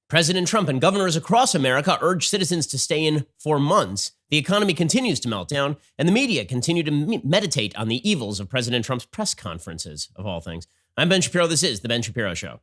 President Trump and governors across America urge citizens to stay in for months. The economy continues to melt down, and the media continue to meditate on the evils of President Trump's press conferences, of all things. I'm Ben Shapiro. This is The Ben Shapiro Show.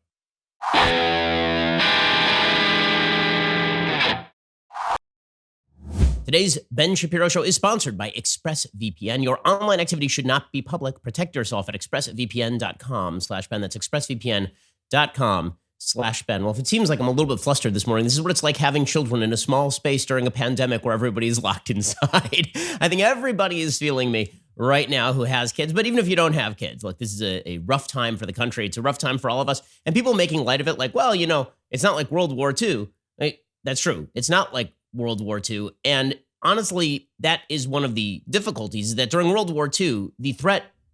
Today's Ben Shapiro Show is sponsored by ExpressVPN. Your online activity should not be public. Protect yourself at expressvpn.com/Ben. That's expressvpn.com/Ben. Well, if it seems like I'm a little bit flustered this morning, this is what it's like having children in a small space during a pandemic where everybody is locked inside. I think everybody is feeling me right now who has kids. But even if you don't have kids, look, this is a rough time for the country. It's a rough time for all of us. And people making light of it like, well, you know, it's not like World War II. That's true. It's not like World War II. And honestly, that is one of the difficulties, that during World War II, the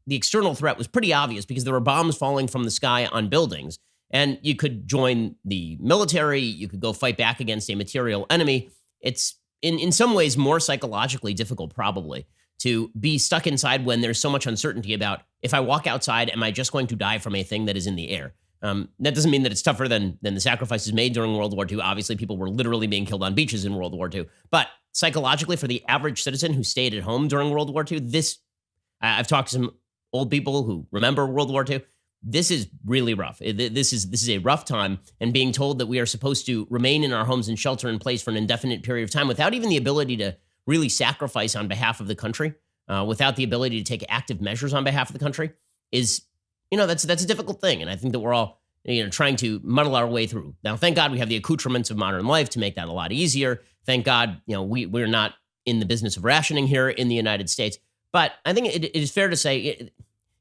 external threat was pretty obvious because there were bombs falling from the sky on buildings. And you could join the military, you could go fight back against a material enemy. It's in some ways more psychologically difficult, probably, to be stuck inside when there's so much uncertainty about, if I walk outside, am I just going to die from a thing that is in the air? That doesn't mean that it's tougher than the sacrifices made during World War II. Obviously, people were literally being killed on beaches in World War II. But psychologically, for the average citizen who stayed at home during World War II, I've talked to some old people who remember World War II. This is really rough. This is a rough time, and being told that we are supposed to remain in our homes and shelter in place for an indefinite period of time without even the ability to really sacrifice on behalf of the country, without the ability to take active measures on behalf of the country is, that's a difficult thing. And I think that we're all, trying to muddle our way through. Now, thank God we have the accoutrements of modern life to make that a lot easier. Thank God, we're not in the business of rationing here in the United States. But I think it is fair to say,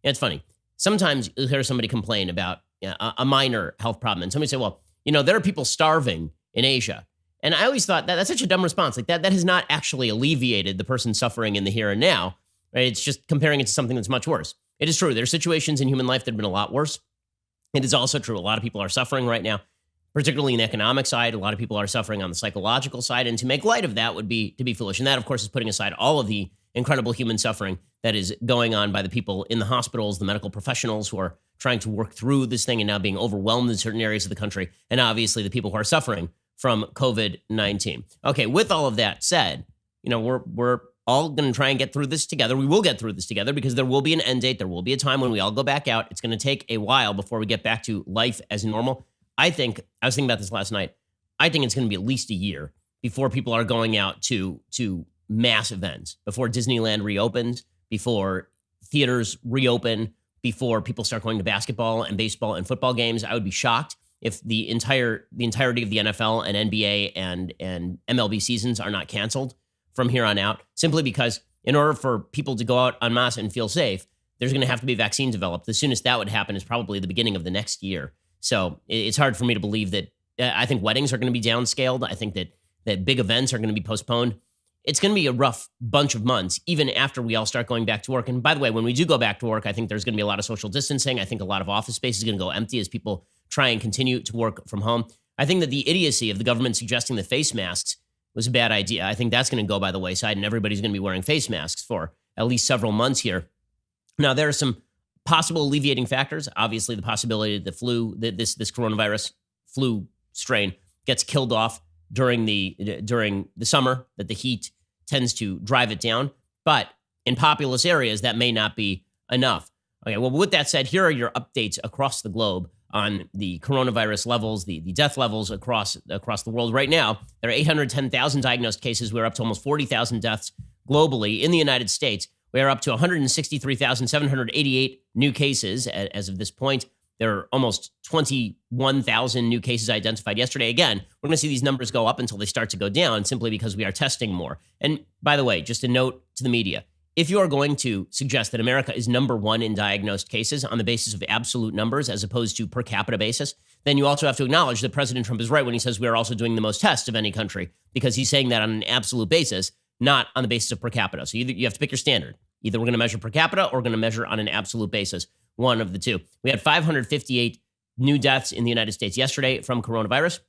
it's funny. Sometimes you'll hear somebody complain about a minor health problem, and somebody say, well, there are people starving in Asia. And I always thought that's such a dumb response. Like that has not actually alleviated the person suffering in the here and now. Right? It's just comparing it to something that's much worse. It is true. There are situations in human life that have been a lot worse. It is also true. A lot of people are suffering right now, particularly in the economic side. A lot of people are suffering on the psychological side. And to make light of that would be to be foolish. And that, of course, is putting aside all of the incredible human suffering that is going on by the people in the hospitals, the medical professionals who are trying to work through this thing and now being overwhelmed in certain areas of the country, and obviously the people who are suffering from COVID-19. Okay, with all of that said, we're all going to try and get through this together. We will get through this together because there will be an end date. There will be a time when we all go back out. It's going to take a while before we get back to life as normal. I was thinking about this last night. I think it's going to be at least a year before people are going out to mass events, before Disneyland reopens, before theaters reopen, before people start going to basketball and baseball and football games. I would be shocked if the entirety of the NFL and NBA and MLB seasons are not canceled from here on out, simply because in order for people to go out en masse and feel safe, there's going to have to be vaccines developed. The soonest that would happen is probably the beginning of the next year. So it's hard for me to believe that. I think weddings are going to be downscaled. I think that big events are going to be postponed. It's going to be a rough bunch of months, even after we all start going back to work. And by the way, when we do go back to work, I think there's going to be a lot of social distancing. I think a lot of office space is going to go empty as people try and continue to work from home. I think that the idiocy of the government suggesting that face masks was a bad idea. I think that's going to go by the wayside, and everybody's going to be wearing face masks for at least several months here. Now, there are some possible alleviating factors. Obviously, the possibility that this coronavirus flu strain gets killed off during the summer, that the heat tends to drive it down. But in populous areas, that may not be enough. Okay, well, with that said, here are your updates across the globe on the coronavirus levels, the death levels across the world. Right now, there are 810,000 diagnosed cases. We're up to almost 40,000 deaths globally. In the United States, we are up to 163,788 new cases as of this point. There are almost 21,000 new cases identified yesterday. Again, we're going to see these numbers go up until they start to go down simply because we are testing more. And by the way, just a note to the media, if you are going to suggest that America is number one in diagnosed cases on the basis of absolute numbers as opposed to per capita basis, then you also have to acknowledge that President Trump is right when he says we are also doing the most tests of any country, because he's saying that on an absolute basis, not on the basis of per capita. So you have to pick your standard. Either we're going to measure per capita or we're going to measure on an absolute basis, one of the two. We had 558 new deaths in the United States yesterday from coronavirus.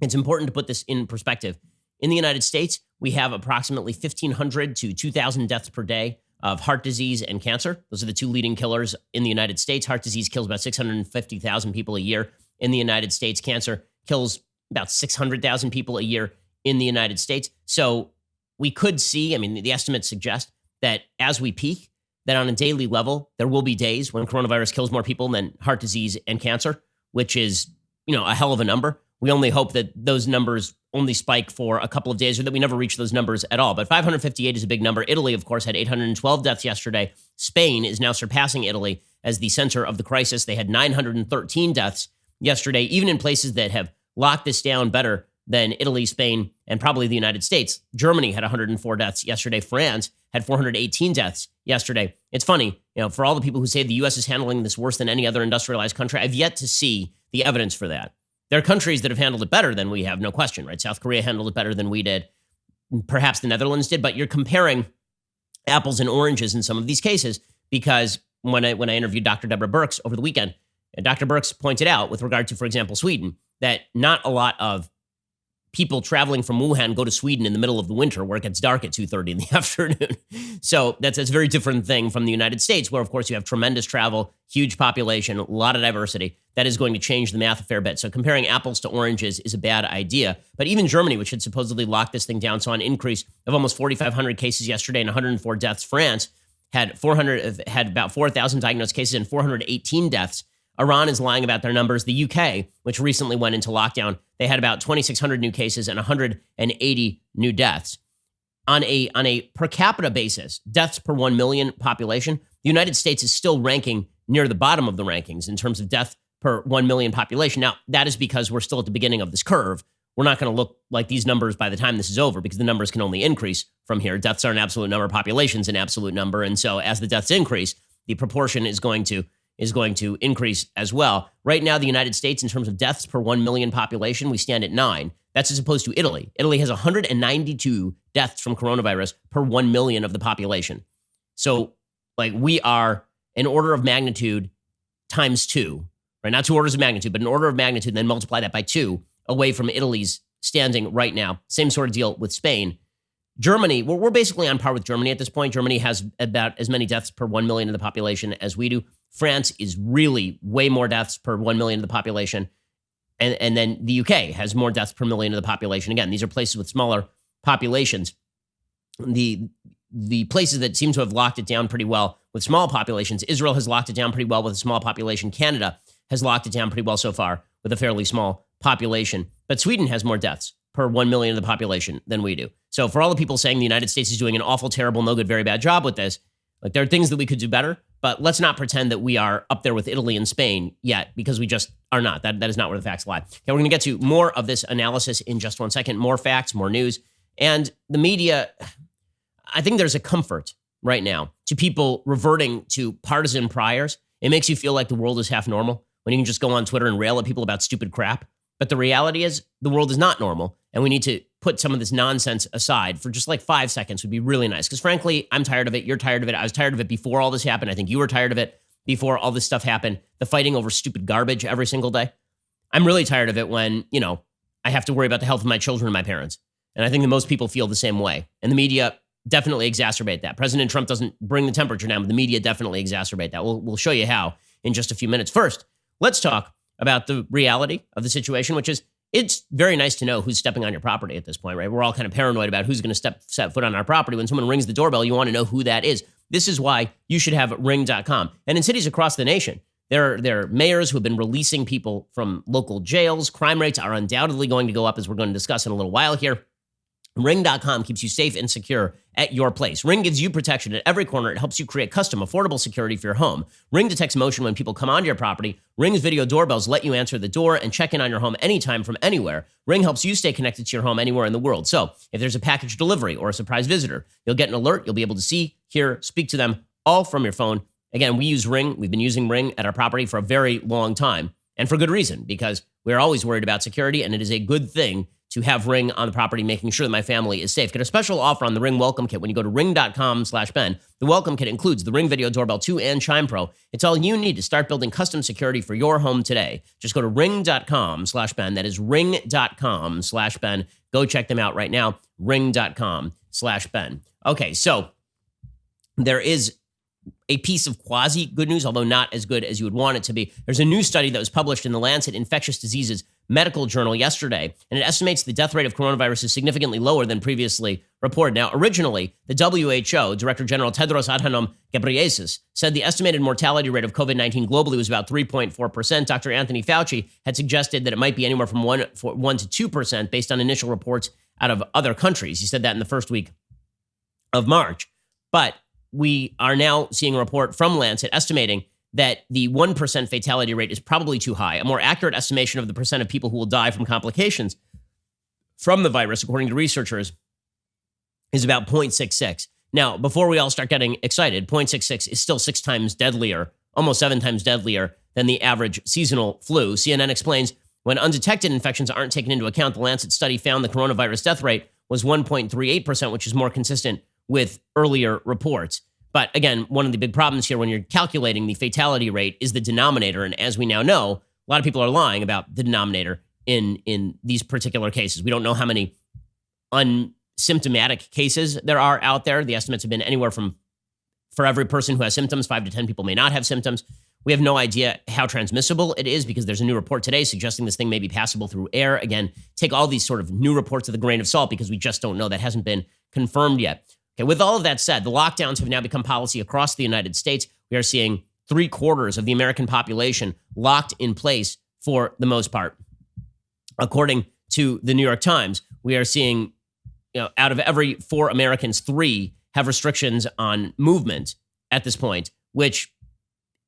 It's important to put this in perspective. In the United States, we have approximately 1,500 to 2,000 deaths per day of heart disease and cancer. Those are the two leading killers in the United States. Heart disease kills about 650,000 people a year in the United States. Cancer kills about 600,000 people a year in the United States. So we could see, I mean, the estimates suggest that as we peak, that on a daily level, there will be days when coronavirus kills more people than heart disease and cancer, which is, a hell of a number. We only hope that those numbers only spike for a couple of days or that we never reach those numbers at all. But 558 is a big number. Italy, of course, had 812 deaths yesterday. Spain is now surpassing Italy as the center of the crisis. They had 913 deaths yesterday, even in places that have locked this down better than Italy, Spain, and probably the United States. Germany had 104 deaths yesterday. France had 418 deaths yesterday. It's funny, for all the people who say the U.S. is handling this worse than any other industrialized country, I've yet to see the evidence for that. There are countries that have handled it better than we have, no question, right? South Korea handled it better than we did. Perhaps the Netherlands did, but you're comparing apples and oranges in some of these cases because when I interviewed Dr. Deborah Birx over the weekend, Dr. Birx pointed out with regard to, for example, Sweden, that not a lot of people traveling from Wuhan go to Sweden in the middle of the winter where it gets dark at 2:30 in the afternoon. So that's a very different thing from the United States, where, of course, you have tremendous travel, huge population, a lot of diversity. That is going to change the math a fair bit. So comparing apples to oranges is a bad idea. But even Germany, which had supposedly locked this thing down, saw an increase of almost 4,500 cases yesterday and 104 deaths. France had about 4,000 diagnosed cases and 418 deaths. Iran is lying about their numbers. The UK, which recently went into lockdown, they had about 2,600 new cases and 180 new deaths. On a per capita basis, deaths per 1 million population, the United States is still ranking near the bottom of the rankings in terms of death per 1 million population. Now, that is because we're still at the beginning of this curve. We're not going to look like these numbers by the time this is over because the numbers can only increase from here. Deaths are an absolute number, population's an absolute number. And so as the deaths increase, the proportion is going to increase as well. Right now, the United States, in terms of deaths per 1 million population, we stand at 9. That's as opposed to Italy. Italy has 192 deaths from coronavirus per 1 million of the population. So, we are an order of magnitude times 2, right? Not 2 orders of magnitude, but an order of magnitude, and then multiply that by 2 away from Italy's standing right now. Same sort of deal with Spain. Germany, we're basically on par with Germany at this point. Germany has about as many deaths per 1 million of the population as we do. France is really way more deaths per 1 million of the population. And then the UK has more deaths per million of the population. Again, these are places with smaller populations. The places that seem to have locked it down pretty well with small populations, Israel has locked it down pretty well with a small population. Canada has locked it down pretty well so far with a fairly small population. But Sweden has more deaths per 1 million of the population than we do. So for all the people saying the United States is doing an awful, terrible, no good, very bad job with this, there are things that we could do better, but let's not pretend that we are up there with Italy and Spain yet, because we just are not. That is not where the facts lie. Okay, we're going to get to more of this analysis in just 1 second. More facts, more news. And the media, I think there's a comfort right now to people reverting to partisan priors. It makes you feel like the world is half normal when you can just go on Twitter and rail at people about stupid crap. But the reality is the world is not normal, and we need to put some of this nonsense aside for just 5 seconds would be really nice. Because frankly, I'm tired of it. You're tired of it. I was tired of it before all this happened. I think you were tired of it before all this stuff happened. The fighting over stupid garbage every single day. I'm really tired of it when, I have to worry about the health of my children and my parents. And I think that most people feel the same way. And the media definitely exacerbate that. President Trump doesn't bring the temperature down, but the media definitely exacerbate that. We'll show you how in just a few minutes. First, let's talk about the reality of the situation, which is it's very nice to know who's stepping on your property at this point, right? We're all kind of paranoid about who's going to set foot on our property. When someone rings the doorbell, you want to know who that is. This is why you should have ring.com. And in cities across the nation, there are mayors who have been releasing people from local jails. Crime rates are undoubtedly going to go up, as we're going to discuss in a little while here. Ring.com keeps you safe and secure at your place. Ring gives you protection at every corner. It helps you create custom, affordable security for your home. Ring detects motion when people come onto your property. Ring's video doorbells let you answer the door and check in on your home anytime from anywhere. Ring helps you stay connected to your home anywhere in the world. So if there's a package delivery or a surprise visitor, you'll get an alert. You'll be able to see, hear, speak to them all from your phone. Again, we use Ring. We've been using Ring at our property for a very long time, and for good reason, because we're always worried about security, and it is a good thing to have Ring on the property, making sure that my family is safe. Get a special offer on the Ring Welcome Kit when you go to ring.com/Ben. The Welcome Kit includes the Ring Video Doorbell 2 and Chime Pro. It's all you need to start building custom security for your home today. Just go to ring.com/Ben. That is ring.com/Ben. Go check them out right now. Ring.com/Ben. Okay, so there is a piece of quasi good news, although not as good as you would want it to be. There's a new study that was published in the Lancet Infectious Diseases Medical Journal yesterday, and it estimates the death rate of coronavirus is significantly lower than previously reported. Now, originally, the WHO Director General Tedros Adhanom Ghebreyesus said the estimated mortality rate of COVID-19 globally was about 3.4%. Dr. Anthony Fauci had suggested that it might be anywhere from 1 to 2% based on initial reports out of other countries. He said that in the first week of March. But we are now seeing a report from Lancet estimating that the 1% fatality rate is probably too high. A more accurate estimation of the percent of people who will die from complications from the virus, according to researchers, is about 0.66. Now, before we all start getting excited, 0.66 is still 6 times deadlier, almost 7 times deadlier than the average seasonal flu. CNN explains when undetected infections aren't taken into account, the Lancet study found the coronavirus death rate was 1.38%, which is more consistent with earlier reports. But again, one of the big problems here when you're calculating the fatality rate is the denominator. And as we now know, a lot of people are lying about the denominator in these particular cases. We don't know how many unsymptomatic cases there are out there. The estimates have been anywhere from, for every person who has symptoms, 5 to 10 people may not have symptoms. We have no idea how transmissible it is because there's a new report today suggesting this thing may be passable through air. Again, take all these sort of new reports with a grain of salt because we just don't know. That hasn't been confirmed yet. Okay, with all of that said, the lockdowns have now become policy across the United States. We are seeing 3/4 of the American population locked in place for the most part. According to the New York Times, we are seeing, out of every 4 Americans, 3 have restrictions on movement at this point, which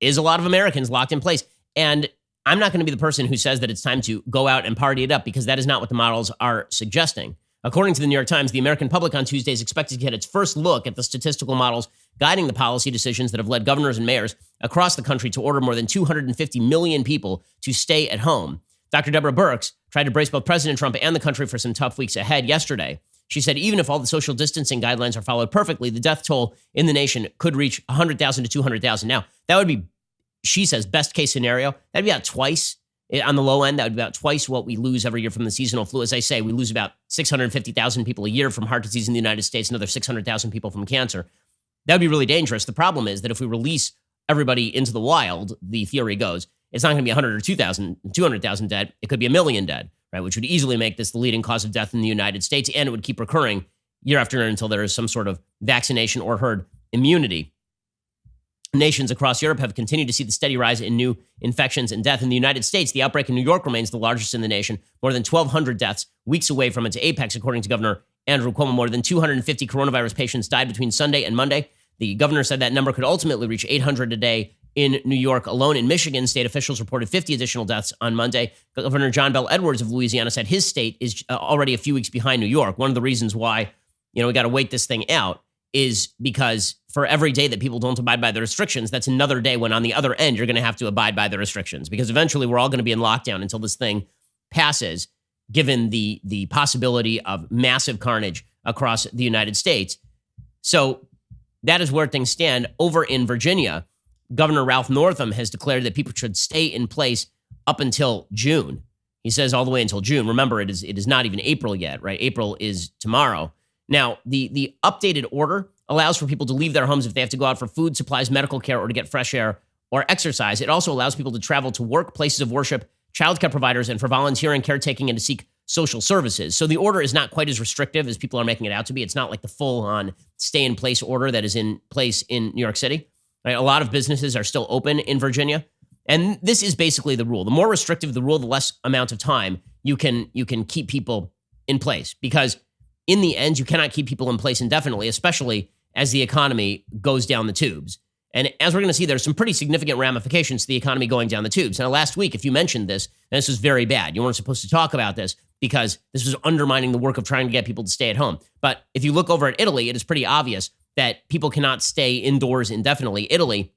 is a lot of Americans locked in place. And I'm not going to be the person who says that it's time to go out and party it up because that is not what the models are suggesting. According to the New York Times, the American public on Tuesday is expected to get its first look at the statistical models guiding the policy decisions that have led governors and mayors across the country to order more than 250 million people to stay at home. Dr. Deborah Birx tried to brace both President Trump and the country for some tough weeks ahead yesterday. She said even if all the social distancing guidelines are followed perfectly, the death toll in the nation could reach 100,000 to 200,000. Now, that would be, she says, best case scenario. That'd be about twice. On the low end, that would be about twice what we lose every year from the seasonal flu. As I say, we lose about 650,000 people a year from heart disease in the United States, another 600,000 people from cancer. That would be really dangerous. The problem is that if we release everybody into the wild, the theory goes, it's not going to be 100 or 200,000 dead. It could be 1 million dead, right? Which would easily make this the leading cause of death in the United States, and it would keep recurring year after year until there is some sort of vaccination or herd immunity. Nations across Europe have continued to see the steady rise in new infections and death. In the United States, the outbreak in New York remains the largest in the nation, more than 1,200 deaths, weeks away from its apex, according to Governor Andrew Cuomo. More than 250 coronavirus patients died between Sunday and Monday. The governor said that number could ultimately reach 800 a day in New York alone. In Michigan, state officials reported 50 additional deaths on Monday. Governor John Bel Edwards of Louisiana said his state is already a few weeks behind New York. One of the reasons why, we got to wait this thing out is because for every day that people don't abide by the restrictions, that's another day when on the other end, you're going to have to abide by the restrictions because eventually we're all going to be in lockdown until this thing passes, given the possibility of massive carnage across the United States. So that is where things stand. Over in Virginia, Governor Ralph Northam has declared that people should stay in place up until June. He says all the way until June. Remember, it is not even April yet, right? April is tomorrow. Now, the updated order allows for people to leave their homes if they have to go out for food, supplies, medical care, or to get fresh air or exercise. It also allows people to travel to work, places of worship, childcare providers, and for volunteering, caretaking, and to seek social services. So the order is not quite as restrictive as people are making it out to be. It's not like the full-on stay-in-place order that is in place in New York City. Right? A lot of businesses are still open in Virginia. And this is basically the rule. The more restrictive the rule, the less amount of time you can keep people in place. Because in the end, you cannot keep people in place indefinitely, especially as the economy goes down the tubes. And as we're going to see, there's some pretty significant ramifications to the economy going down the tubes. Now, last week, if you mentioned this, and this was very bad, you weren't supposed to talk about this because this was undermining the work of trying to get people to stay at home. But if you look over at Italy, it is pretty obvious that people cannot stay indoors indefinitely. Italy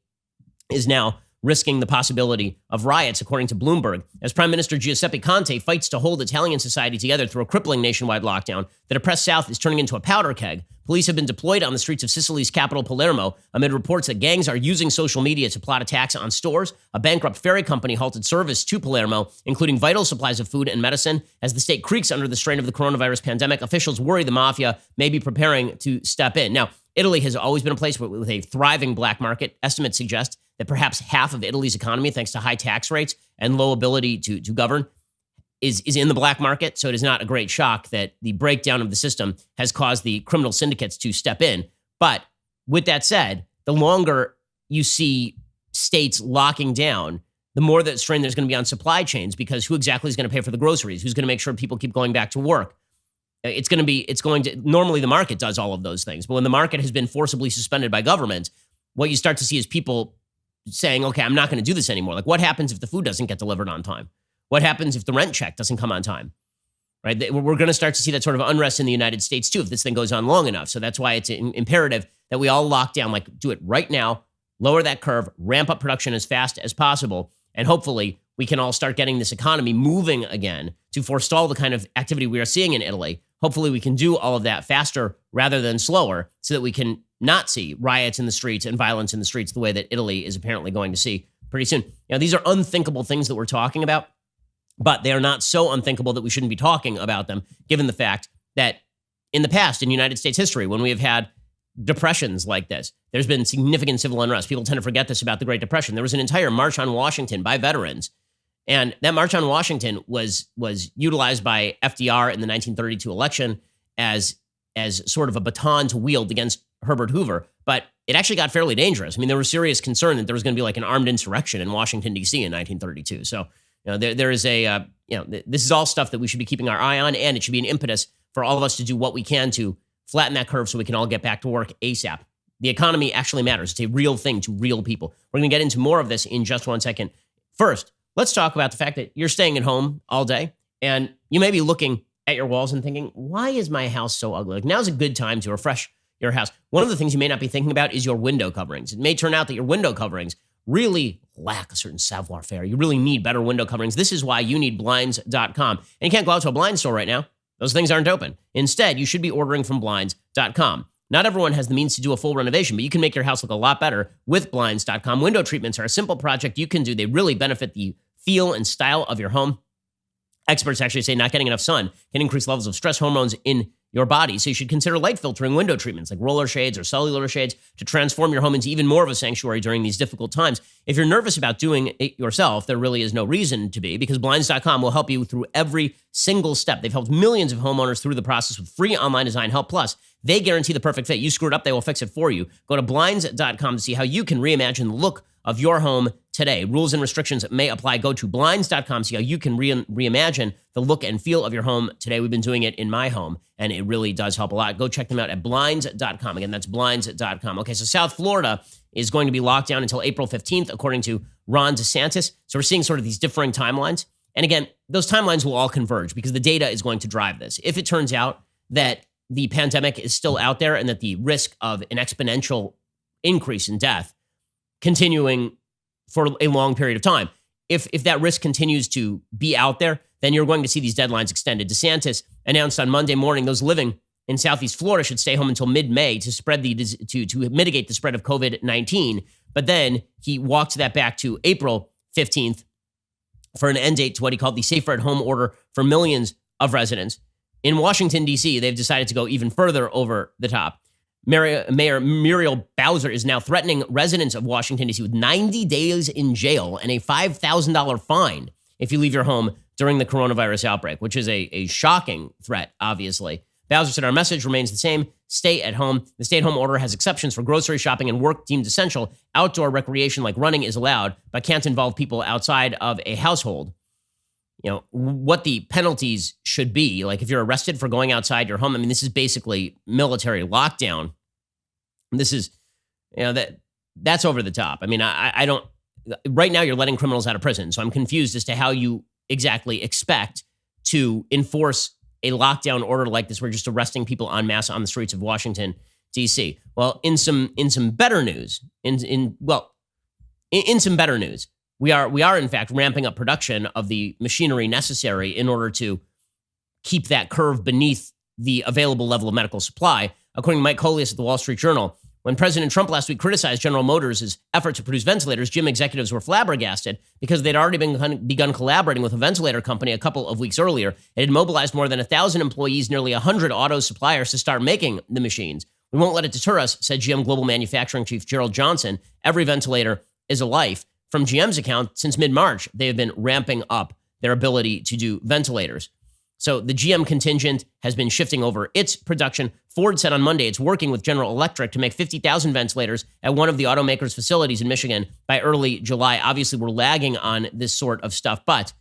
is now risking the possibility of riots, according to Bloomberg, as Prime Minister Giuseppe Conte fights to hold Italian society together through a crippling nationwide lockdown. The depressed South is turning into a powder keg. Police have been deployed on the streets of Sicily's capital, Palermo, amid reports that gangs are using social media to plot attacks on stores. A bankrupt ferry company halted service to Palermo, including vital supplies of food and medicine. As the state creaks under the strain of the coronavirus pandemic, officials worry the mafia may be preparing to step in. Now, Italy has always been a place with a thriving black market. Estimates suggest that perhaps half of Italy's economy, thanks to high tax rates and low ability to govern, is in the black market. So it is not a great shock that the breakdown of the system has caused the criminal syndicates to step in. But with that said, the longer you see states locking down, the more that strain there's going to be on supply chains, because who exactly is going to pay for the groceries? Who's going to make sure people keep going back to work? Normally the market does all of those things. But when the market has been forcibly suspended by government, what you start to see is people saying, okay, I'm not going to do this anymore. Like, what happens if the food doesn't get delivered on time? What happens if the rent check doesn't come on time? Right? We're going to start to see that sort of unrest in the United States too, if this thing goes on long enough. So that's why it's imperative that we all lock down, like do it right now, lower that curve, ramp up production as fast as possible. And hopefully we can all start getting this economy moving again to forestall the kind of activity we are seeing in Italy. Hopefully we can do all of that faster rather than slower so that we can not see riots in the streets and violence in the streets the way that Italy is apparently going to see pretty soon. These are unthinkable things that we're talking about, but they are not so unthinkable that we shouldn't be talking about them, given the fact that in the past, in United States history, when we have had depressions like this, there's been significant civil unrest. People tend to forget this about the Great Depression. There was an entire March on Washington by veterans, and that March on Washington was utilized by FDR in the 1932 election as sort of a baton to wield against Herbert Hoover. But it actually got fairly dangerous. I mean, there was serious concern that there was going to be like an armed insurrection in Washington, D.C. in 1932. So, there is this is all stuff that we should be keeping our eye on, and it should be an impetus for all of us to do what we can to flatten that curve so we can all get back to work ASAP. The economy actually matters. It's a real thing to real people. We're going to get into more of this in just 1 second. First, let's talk about the fact that you're staying at home all day, and you may be looking at your walls and thinking, why is my house so ugly? Like, now's a good time to refresh your house. One of the things you may not be thinking about is your window coverings. It may turn out that your window coverings really lack a certain savoir-faire. You really need better window coverings. This is why you need Blinds.com. And you can't go out to a blind store right now. Those things aren't open. Instead, you should be ordering from Blinds.com. Not everyone has the means to do a full renovation, but you can make your house look a lot better with Blinds.com. Window treatments are a simple project you can do. They really benefit the feel and style of your home. Experts actually say not getting enough sun can increase levels of stress hormones in your body. So you should consider light filtering window treatments like roller shades or cellular shades to transform your home into even more of a sanctuary during these difficult times. If you're nervous about doing it yourself, there really is no reason to be, because Blinds.com will help you through every single step. They've helped millions of homeowners through the process with free online design help. Plus, they guarantee the perfect fit. You screw it up, they will fix it for you. Go to Blinds.com to see how you can reimagine the look of your home today. Rules and restrictions may apply. Go to Blinds.com, see how you can reimagine the look and feel of your home today. We've been doing it in my home, and it really does help a lot. Go check them out at Blinds.com. Again, that's Blinds.com. Okay, so South Florida is going to be locked down until April 15th, according to Ron DeSantis. So we're seeing sort of these differing timelines. And again, those timelines will all converge because the data is going to drive this. If it turns out that the pandemic is still out there and that the risk of an exponential increase in death continuing for a long period of time, if that risk continues to be out there, then you're going to see these deadlines extended. DeSantis announced on Monday morning those living in Southeast Florida should stay home until mid-May to mitigate the spread of COVID-19. But then he walked that back to April 15th for an end date to what he called the safer at home order for millions of residents. In Washington, D.C., they've decided to go even further over the top. Mayor Muriel Bowser is now threatening residents of Washington, D.C. with 90 days in jail and a $5,000 fine if you leave your home during the coronavirus outbreak, which is a shocking threat, obviously. Bowser said, our message remains the same. Stay at home. The stay-at-home order has exceptions for grocery shopping and work deemed essential. Outdoor recreation like running is allowed, but can't involve people outside of a household. What the penalties should be, like if you're arrested for going outside your home, I mean, this is basically military lockdown. This is, that's over the top. I mean, I don't, right now you're letting criminals out of prison. So I'm confused as to how you exactly expect to enforce a lockdown order like this. We're just arresting people en masse on the streets of Washington, D.C. Well, in some better news, in some better news, we are in fact ramping up production of the machinery necessary in order to keep that curve beneath the available level of medical supply. According to Mike Colias at the Wall Street Journal, when President Trump last week criticized General Motors' effort to produce ventilators, GM executives were flabbergasted because they'd already begun collaborating with a ventilator company a couple of weeks earlier. It had mobilized more than 1,000 employees, nearly 100 auto suppliers to start making the machines. We won't let it deter us, said GM Global Manufacturing Chief Gerald Johnson. Every ventilator is a life. From GM's account, since mid-March, they have been ramping up their ability to do ventilators. So the GM contingent has been shifting over its production. Ford said on Monday it's working with General Electric to make 50,000 ventilators at one of the automaker's facilities in Michigan by early July. Obviously, we're lagging on this sort of stuff, but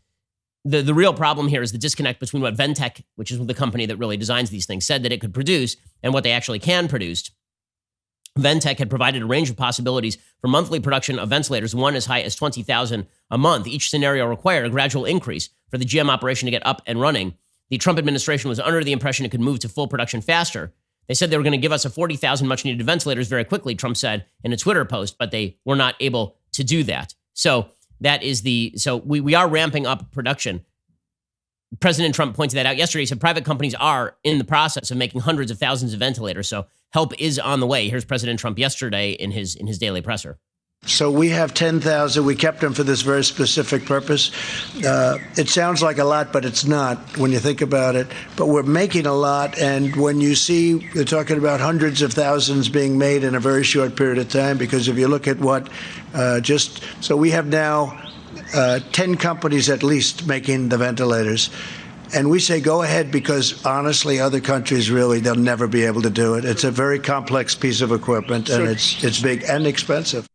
the real problem here is the disconnect between what Ventec, which is the company that really designs these things, said that it could produce and what they actually can produce. Ventec had provided a range of possibilities for monthly production of ventilators, one as high as 20,000 a month. Each scenario required a gradual increase for the GM operation to get up and running. The Trump administration was under the impression it could move to full production faster. They said they were going to give us a 40,000 much-needed ventilators very quickly, Trump said in a Twitter post, but they were not able to do that. So we are ramping up production. President Trump pointed that out yesterday. He said private companies are in the process of making hundreds of thousands of ventilators. So help is on the way. Here's President Trump yesterday in his daily presser. So we have 10,000. We kept them for this very specific purpose. It sounds like a lot, but it's not when you think about it. But we're making a lot. And when you see they're talking about hundreds of thousands being made in a very short period of time, because if you look at what so we have now 10 companies at least making the ventilators. And we say go ahead because, honestly, other countries really, they'll never be able to do it. It's a very complex piece of equipment, and it's big and expensive.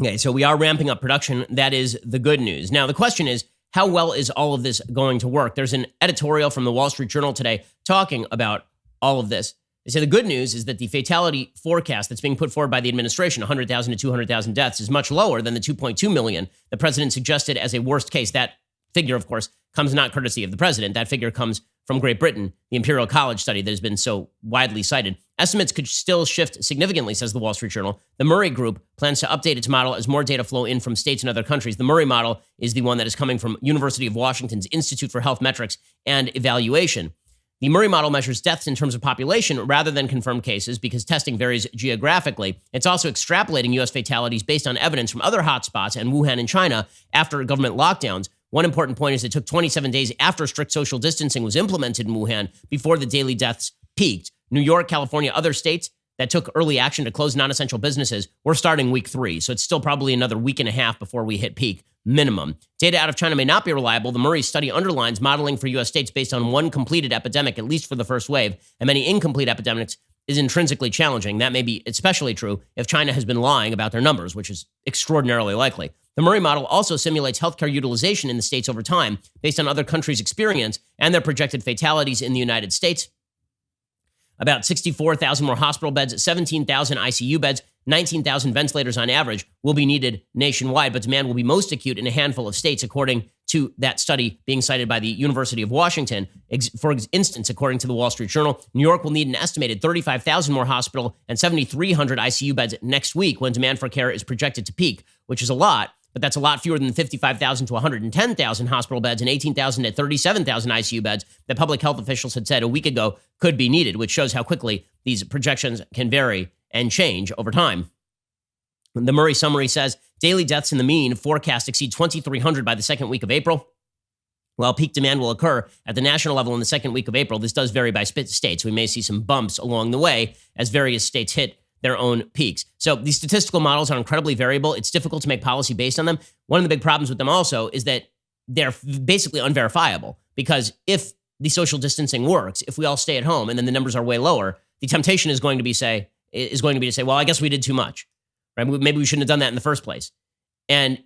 Okay, so we are ramping up production. That is the good news. Now, the question is, how well is all of this going to work? There's an editorial from the Wall Street Journal today talking about all of this. They say the good news is that the fatality forecast that's being put forward by the administration, 100,000 to 200,000 deaths, is much lower than the 2.2 million the president suggested as a worst case. That figure, of course, comes not courtesy of the president. That figure comes from Great Britain, the Imperial College study that has been so widely cited. Estimates could still shift significantly, says the Wall Street Journal. The Murray Group plans to update its model as more data flow in from states and other countries. The Murray model is the one that is coming from University of Washington's Institute for Health Metrics and Evaluation. The Murray model measures deaths in terms of population rather than confirmed cases because testing varies geographically. It's also extrapolating U.S. fatalities based on evidence from other hotspots and Wuhan in China after government lockdowns. One important point is it took 27 days after strict social distancing was implemented in Wuhan before the daily deaths peaked. New York, California, other states that took early action to close non-essential businesses, we're starting week 3. So it's still probably another week and a half before we hit peak minimum. Data out of China may not be reliable. The Murray study underlines modeling for U.S. states based on one completed epidemic, at least for the first wave, and many incomplete epidemics is intrinsically challenging. That may be especially true if China has been lying about their numbers, which is extraordinarily likely. The Murray model also simulates healthcare utilization in the states over time based on other countries' experience and their projected fatalities in the United States. About 64,000 more hospital beds, 17,000 ICU beds, 19,000 ventilators on average will be needed nationwide, but demand will be most acute in a handful of states, according to that study being cited by the University of Washington. For instance, according to the Wall Street Journal, New York will need an estimated 35,000 more hospital and 7,300 ICU beds next week when demand for care is projected to peak, which is a lot. But that's a lot fewer than 55,000 to 110,000 hospital beds and 18,000 to 37,000 ICU beds that public health officials had said a week ago could be needed, which shows how quickly these projections can vary and change over time. The Murray summary says daily deaths in the mean forecast exceed 2,300 by the second week of April. While peak demand will occur at the national level in the second week of April, this does vary by states. We may see some bumps along the way as various states hit their own peaks. So these statistical models are incredibly variable. It's difficult to make policy based on them. One of the big problems with them also is that they're basically unverifiable, because if the social distancing works, if we all stay at home and then the numbers are way lower, the temptation is going to be to say, well, I guess we did too much, right? Maybe we shouldn't have done that in the first place. And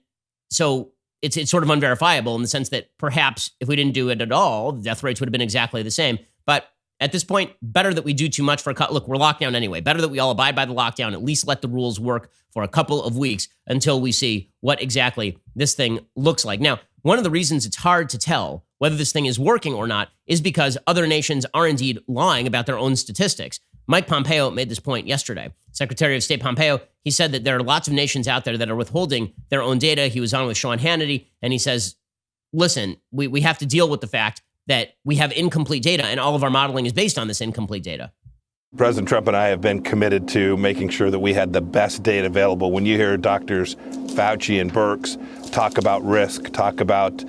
so it's sort of unverifiable in the sense that perhaps if we didn't do it at all, the death rates would have been exactly the same. But at this point, better that we do too much for a cut. Look, we're locked down anyway. Better that we all abide by the lockdown, at least let the rules work for a couple of weeks until we see what exactly this thing looks like. Now, one of the reasons it's hard to tell whether this thing is working or not is because other nations are indeed lying about their own statistics. Mike Pompeo made this point yesterday. Secretary of State Pompeo, he said that there are lots of nations out there that are withholding their own data. He was on with Sean Hannity, and he says, listen, we have to deal with the fact that we have incomplete data, and all of our modeling is based on this incomplete data. President Trump and I have been committed to making sure that we had the best data available. When you hear doctors Fauci and Birx talk about risk, talk about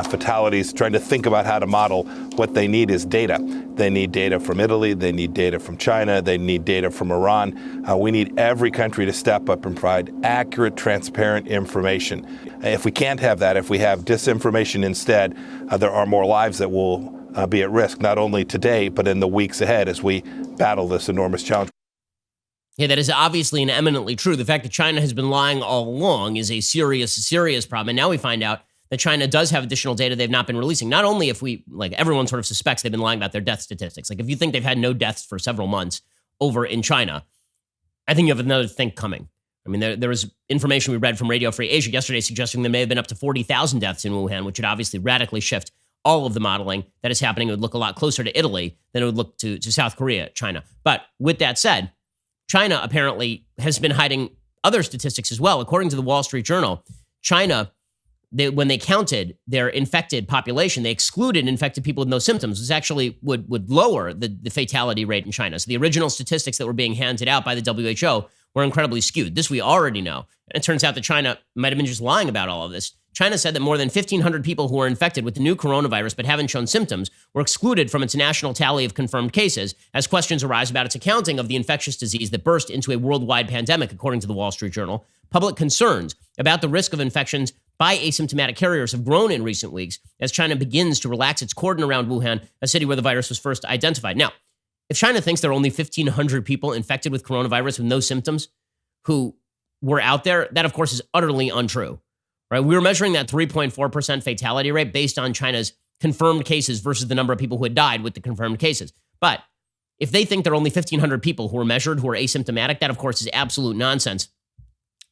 fatalities, trying to think about how to model. What they need is data. They need data from Italy. They need data from China. They need data from Iran. We need every country to step up and provide accurate, transparent information. If we can't have that, if we have disinformation instead, there are more lives that will be at risk, not only today, but in the weeks ahead as we battle this enormous challenge. Yeah, that is obviously and eminently true. The fact that China has been lying all along is a serious, serious problem. And now we find out that China does have additional data they've not been releasing. Not only if we, like everyone sort of suspects they've been lying about their death statistics. Like if you think they've had no deaths for several months over in China, I think you have another thing coming. I mean, there was information we read from Radio Free Asia yesterday suggesting there may have been up to 40,000 deaths in Wuhan, which would obviously radically shift all of the modeling that is happening. It would look a lot closer to Italy than it would look to South Korea, China. But with that said, China apparently has been hiding other statistics as well. According to the Wall Street Journal, China, when they counted their infected population, they excluded infected people with no symptoms. This actually would lower the fatality rate in China. So the original statistics that were being handed out by the WHO were incredibly skewed. This we already know. And it turns out that China might have been just lying about all of this. China said that more than 1,500 people who were infected with the new coronavirus but haven't shown symptoms were excluded from its national tally of confirmed cases as questions arise about its accounting of the infectious disease that burst into a worldwide pandemic, according to the Wall Street Journal. Public concerns about the risk of infections by asymptomatic carriers have grown in recent weeks as China begins to relax its cordon around Wuhan, a city where the virus was first identified. Now, if China thinks there are only 1,500 people infected with coronavirus with no symptoms who were out there, that, of course, is utterly untrue. Right? We were measuring that 3.4% fatality rate based on China's confirmed cases versus the number of people who had died with the confirmed cases. But if they think there are only 1,500 people who were measured who are asymptomatic, that, of course, is absolute nonsense.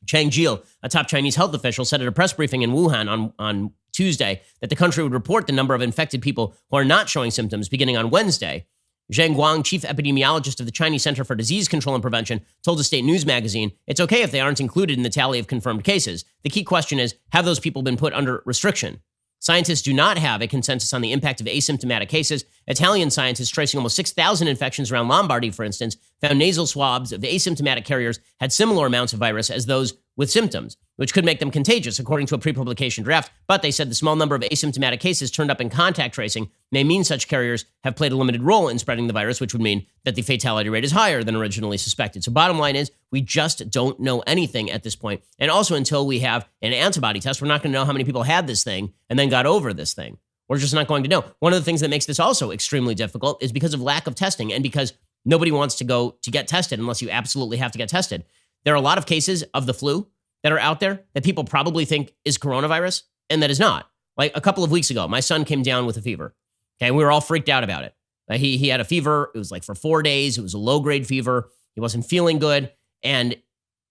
Chang Jil, a top Chinese health official, said at a press briefing in Wuhan on Tuesday that the country would report the number of infected people who are not showing symptoms beginning on Wednesday. Zheng Guang, chief epidemiologist of the Chinese Center for Disease Control and Prevention, told the state news magazine, it's okay if they aren't included in the tally of confirmed cases. The key question is, have those people been put under restriction? Scientists do not have a consensus on the impact of asymptomatic cases. Italian scientists tracing almost 6,000 infections around Lombardy, for instance, found nasal swabs of the asymptomatic carriers had similar amounts of virus as those with symptoms, which could make them contagious, according to a pre-publication draft. But they said the small number of asymptomatic cases turned up in contact tracing may mean such carriers have played a limited role in spreading the virus, which would mean that the fatality rate is higher than originally suspected. So bottom line is, we just don't know anything at this point. And also, until we have an antibody test, we're not going to know how many people had this thing and then got over this thing. We're just not going to know. One of the things that makes this also extremely difficult is because of lack of testing and because nobody wants to go to get tested unless you absolutely have to get tested. There are a lot of cases of the flu that are out there that people probably think is coronavirus and that is not. Like a couple of weeks ago, my son came down with a fever. Okay, we were all freaked out about it. He had a fever. It was like for 4 days. It was a low-grade fever. He wasn't feeling good. And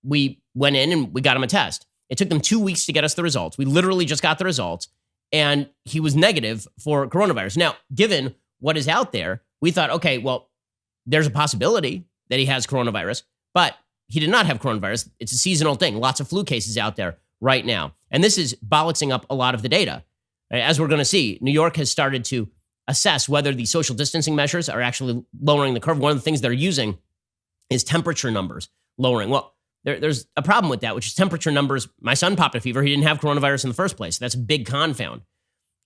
we went in and we got him a test. It took them 2 weeks to get us the results. We literally just got the results. And he was negative for coronavirus. Now, given what is out there, we thought, okay, well, there's a possibility that he has coronavirus, but he did not have coronavirus. It's a seasonal thing. Lots of flu cases out there right now. And this is bollocksing up a lot of the data. As we're going to see, New York has started to assess whether the social distancing measures are actually lowering the curve. One of the things they're using is temperature numbers lowering. Well, there's a problem with that, which is temperature numbers. My son popped a fever. He didn't have coronavirus in the first place. That's a big confound.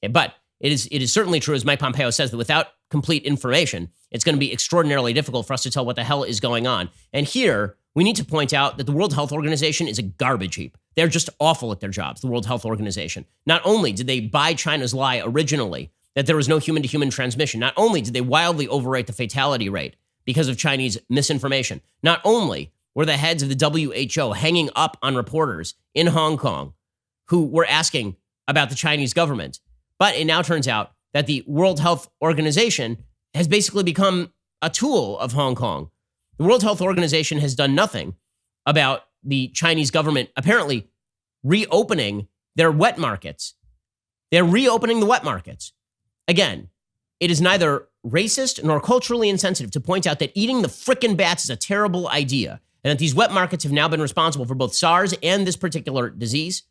But it is certainly true, as Mike Pompeo says, that without complete information, it's going to be extraordinarily difficult for us to tell what the hell is going on. And here, we need to point out that the World Health Organization is a garbage heap. They're just awful at their jobs, the World Health Organization. Not only did they buy China's lie originally that there was no human-to-human transmission, not only did they wildly overrate the fatality rate because of Chinese misinformation, not only were the heads of the WHO hanging up on reporters in Hong Kong who were asking about the Chinese government, but it now turns out that the World Health Organization has basically become a tool of Hong Kong. The World Health Organization has done nothing about the Chinese government apparently reopening their wet markets. They're reopening the wet markets. Again, it is neither racist nor culturally insensitive to point out that eating the frickin' bats is a terrible idea and that these wet markets have now been responsible for both SARS and this particular disease.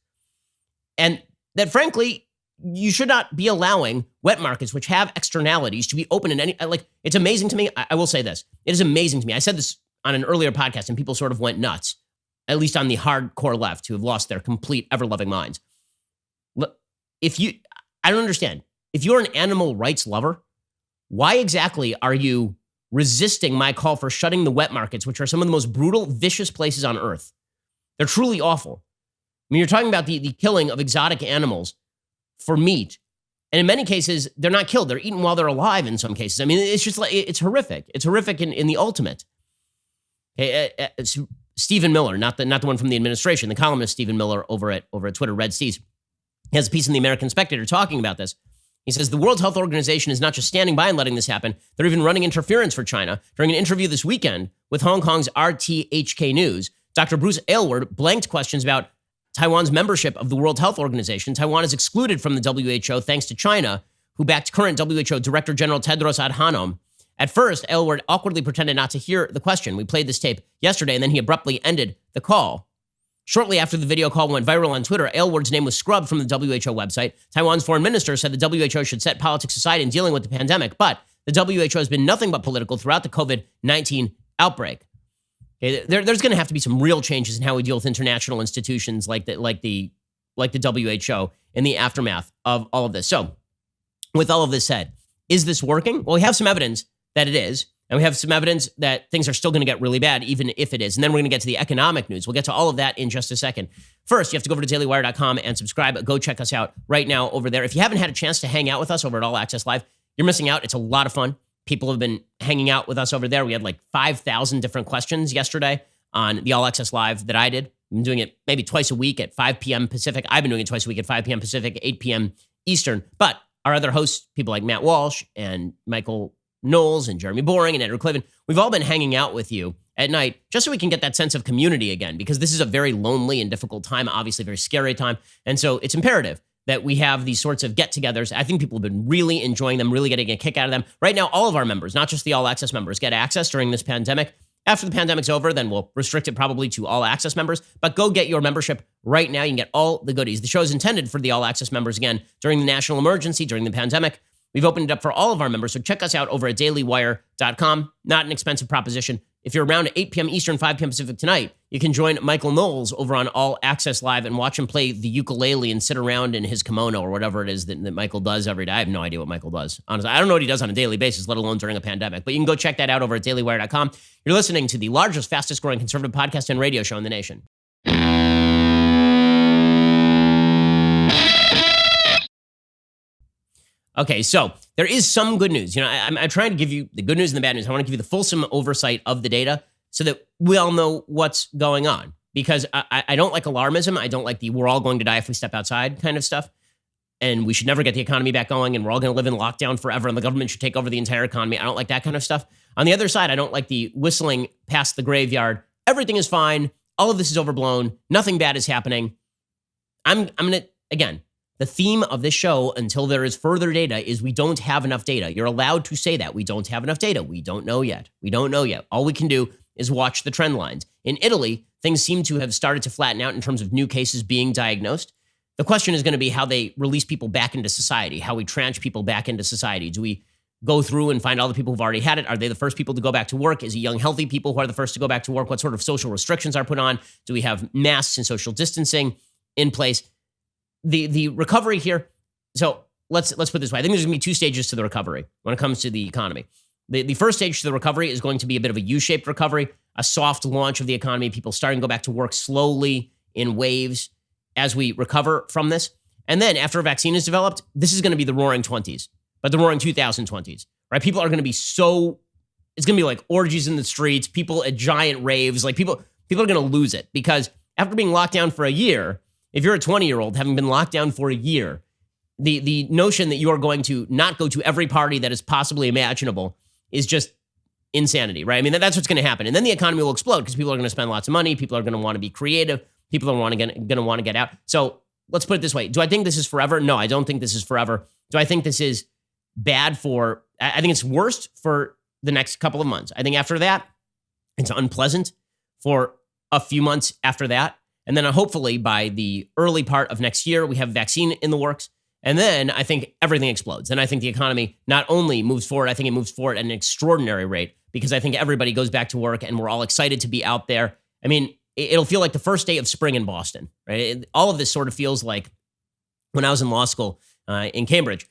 And that, frankly, you should not be allowing wet markets, which have externalities, to be open in any, like, it's amazing to me. I will say this. It is amazing to me. I said this on an earlier podcast and people sort of went nuts, at least on the hardcore left who have lost their complete ever-loving minds. I don't understand. If you're an animal rights lover, why exactly are you resisting my call for shutting the wet markets, which are some of the most brutal, vicious places on earth? They're truly awful. I mean, you're talking about the killing of exotic animals for meat. And in many cases, they're not killed. They're eaten while they're alive in some cases. I mean, it's just like, it's horrific. It's horrific in the ultimate. Stephen Miller, not the one from the administration, the columnist Stephen Miller over at Twitter, Red Steez, he has a piece in the American Spectator talking about this. He says, the World Health Organization is not just standing by and letting this happen. They're even running interference for China. During an interview this weekend with Hong Kong's RTHK News, Dr. Bruce Aylward blanked questions about Taiwan's membership of the World Health Organization. Taiwan is excluded from the WHO thanks to China, who backed current WHO Director General Tedros Adhanom. At first, Aylward awkwardly pretended not to hear the question. We played this tape yesterday, and then he abruptly ended the call. Shortly after the video call went viral on Twitter, Aylward's name was scrubbed from the WHO website. Taiwan's foreign minister said the WHO should set politics aside in dealing with the pandemic, but the WHO has been nothing but political throughout the COVID-19 outbreak. Okay, there's going to have to be some real changes in how we deal with international institutions like the WHO in the aftermath of all of this. So, with all of this said, is this working? Well, we have some evidence that it is, and we have some evidence that things are still going to get really bad, even if it is. And then we're going to get to the economic news. We'll get to all of that in just a second. First, you have to go over to dailywire.com and subscribe. Go check us out right now over there. If you haven't had a chance to hang out with us over at All Access Live, you're missing out. It's a lot of fun. People have been hanging out with us over there. We had like 5,000 different questions yesterday on the All Access Live that I did. I'm doing it maybe twice a week at 5 p.m. Pacific. I've been doing it twice a week at 5 p.m. Pacific, 8 p.m. Eastern. But our other hosts, people like Matt Walsh and Michael Knowles and Jeremy Boring and Andrew Cliven, we've all been hanging out with you at night just so we can get that sense of community again, because this is a very lonely and difficult time, obviously a very scary time. And so it's imperative that we have these sorts of get-togethers. I think people have been really enjoying them, really getting a kick out of them. Right now, all of our members, not just the All Access members, get access during this pandemic. After the pandemic's over, then we'll restrict it probably to All Access members. But go get your membership right now. You can get all the goodies. The show is intended for the All Access members again during the national emergency, during the pandemic. We've opened it up for all of our members, so check us out over at dailywire.com. Not an expensive proposition. If you're around at 8 p.m. Eastern, 5 p.m. Pacific tonight, you can join Michael Knowles over on All Access Live and watch him play the ukulele and sit around in his kimono or whatever it is that Michael does every day. I have no idea what Michael does. Honestly, I don't know what he does on a daily basis, let alone during a pandemic. But you can go check that out over at dailywire.com. You're listening to the largest, fastest growing conservative podcast and radio show in the nation. Okay, so there is some good news. You know, I'm trying to give you the good news and the bad news. I want to give you the fulsome oversight of the data so that we all know what's going on. Because I don't like alarmism. I don't like the we're all going to die if we step outside kind of stuff. And we should never get the economy back going, and we're all going to live in lockdown forever, and the government should take over the entire economy. I don't like that kind of stuff. On the other side, I don't like the whistling past the graveyard. Everything is fine. All of this is overblown. Nothing bad is happening. I'm going to, again, the theme of this show, until there is further data, is we don't have enough data. You're allowed to say that. We don't have enough data. We don't know yet. We don't know yet. All we can do is watch the trend lines. In Italy, things seem to have started to flatten out in terms of new cases being diagnosed. The question is going to be how they release people back into society, how we tranche people back into society. Do we go through and find all the people who've already had it? Are they the first people to go back to work? Is it young, healthy people who are the first to go back to work? What sort of social restrictions are put on? Do we have masks and social distancing in place? The recovery here, so let's put it this way. I think there's going to be two stages to the recovery when it comes to the economy. The first stage to the recovery is going to be a bit of a U-shaped recovery, a soft launch of the economy, people starting to go back to work slowly in waves as we recover from this. And then after a vaccine is developed, this is going to be the roaring 20s, but the roaring 2020s, right? People are going to be it's going to be like orgies in the streets, people at giant raves, like people are going to lose it, because after being locked down for a year, if you're a 20-year-old having been locked down for a year, the notion that you are going to not go to every party that is possibly imaginable is just insanity, right? I mean, that's what's going to happen. And then the economy will explode because people are going to spend lots of money. People are going to want to be creative. People are going to want to get out. So let's put it this way. Do I think this is forever? No, I don't think this is forever. Do I think this is bad for, I think it's worst for the next couple of months. I think after that, it's unpleasant for a few months after that. And then hopefully by the early part of next year, we have a vaccine in the works. And then I think everything explodes. And I think the economy not only moves forward, I think it moves forward at an extraordinary rate, because I think everybody goes back to work and we're all excited to be out there. I mean, it'll feel like the first day of spring in Boston, right? All of this sort of feels like when I was in law school, in Cambridge.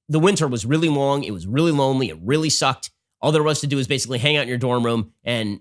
The winter was really long. It was really lonely. It really sucked. All there was to do was basically hang out in your dorm room. And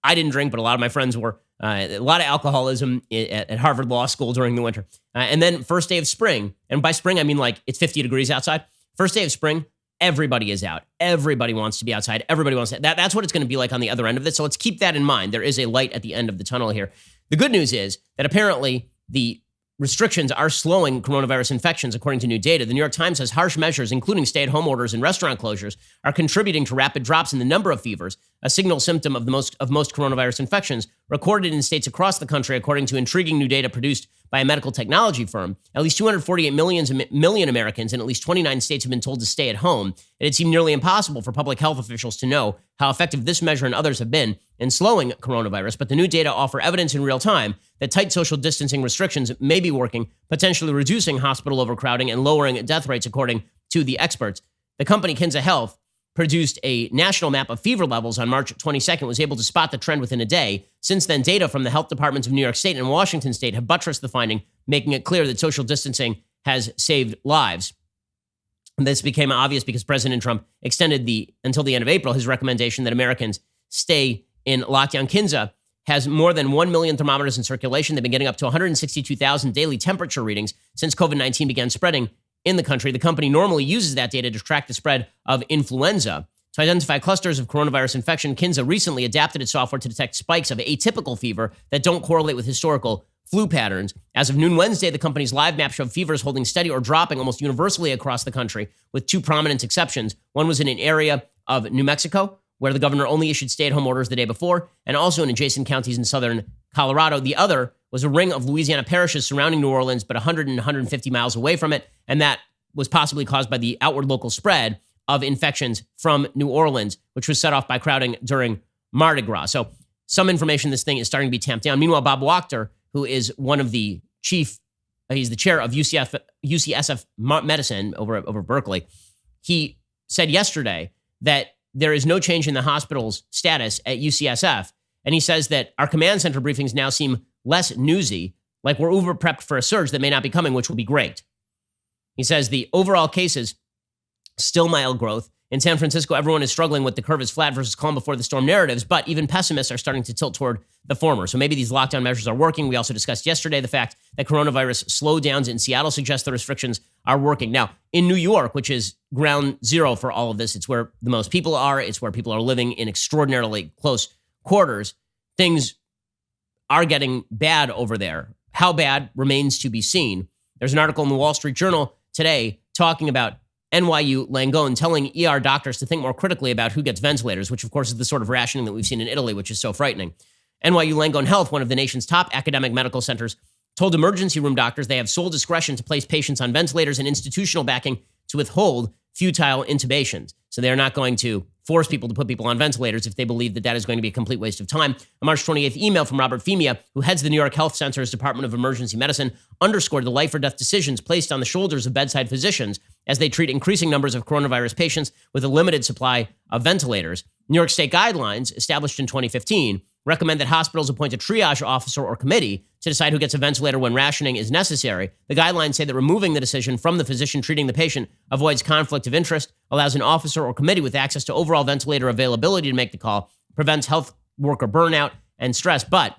I didn't drink, but a lot of my friends were. A lot of alcoholism at Harvard Law School during the winter. And then first day of spring, and by spring, I mean like it's 50 degrees outside. First day of spring, everybody is out. Everybody wants to be outside. Everybody wants to. That's what it's going to be like on the other end of this. So let's keep that in mind. There is a light at the end of the tunnel here. The good news is that apparently the restrictions are slowing coronavirus infections, according to new data. The New York Times says harsh measures, including stay-at-home orders and restaurant closures, are contributing to rapid drops in the number of fevers, a signal symptom of most coronavirus infections recorded in states across the country, according to intriguing new data produced by a medical technology firm. At least 248 million Americans in at least 29 states have been told to stay at home. And it seemed nearly impossible for public health officials to know how effective this measure and others have been in slowing coronavirus. But the new data offer evidence in real time that tight social distancing restrictions may be working, potentially reducing hospital overcrowding and lowering death rates, according to the experts. The company Kinsa Health produced a national map of fever levels on March 22nd, was able to spot the trend within a day. Since then, data from the health departments of New York State and Washington State have buttressed the finding, making it clear that social distancing has saved lives. And this became obvious because President Trump extended until the end of April his recommendation that Americans stay in lockdown. Kinsa has more than 1 million thermometers in circulation. They've been getting up to 162,000 daily temperature readings since COVID-19 began spreading in the country. The company normally uses that data to track the spread of influenza. To identify clusters of coronavirus infection, Kinsa recently adapted its software to detect spikes of atypical fever that don't correlate with historical flu patterns. As of noon Wednesday, the company's live map showed fevers holding steady or dropping almost universally across the country, with two prominent exceptions. One was in an area of New Mexico, where the governor only issued stay-at-home orders the day before, and also in adjacent counties in southern Colorado. The other was a ring of Louisiana parishes surrounding New Orleans, but 100 and 150 miles away from it, and that was possibly caused by the outward local spread of infections from New Orleans, which was set off by crowding during Mardi Gras. So some information, this thing is starting to be tamped down. Meanwhile, Bob Wachter, who is one of the he's the chair of UCSF medicine over Berkeley, he said yesterday that there is no change in the hospital's status at UCSF. And he says that our command center briefings now seem less newsy, like we're over-prepped for a surge that may not be coming, which will be great. He says the overall cases, still mild growth. In San Francisco, everyone is struggling with the curve is flat versus calm before the storm narratives, but even pessimists are starting to tilt toward the former. So maybe these lockdown measures are working. We also discussed yesterday the fact that coronavirus slowdowns in Seattle suggest the restrictions are working. Now, in New York, which is ground zero for all of this, it's where the most people are. It's where people are living in extraordinarily close quarters. Things are getting bad over there. How bad remains to be seen. There's an article in the Wall Street Journal today talking about NYU Langone telling ER doctors to think more critically about who gets ventilators, which of course is the sort of rationing that we've seen in Italy, which is so frightening. NYU Langone Health, one of the nation's top academic medical centers, told emergency room doctors they have sole discretion to place patients on ventilators and institutional backing to withhold futile intubations. So they're not going to force people to put people on ventilators if they believe that that is going to be a complete waste of time. A March 28th email from Robert Femia, who heads the New York Health Center's Department of Emergency Medicine, underscored the life or death decisions placed on the shoulders of bedside physicians as they treat increasing numbers of coronavirus patients with a limited supply of ventilators. New York State guidelines, established in 2015, recommend that hospitals appoint a triage officer or committee to decide who gets a ventilator when rationing is necessary. The guidelines say that removing the decision from the physician treating the patient avoids conflict of interest, allows an officer or committee with access to overall ventilator availability to make the call, prevents health worker burnout and stress. But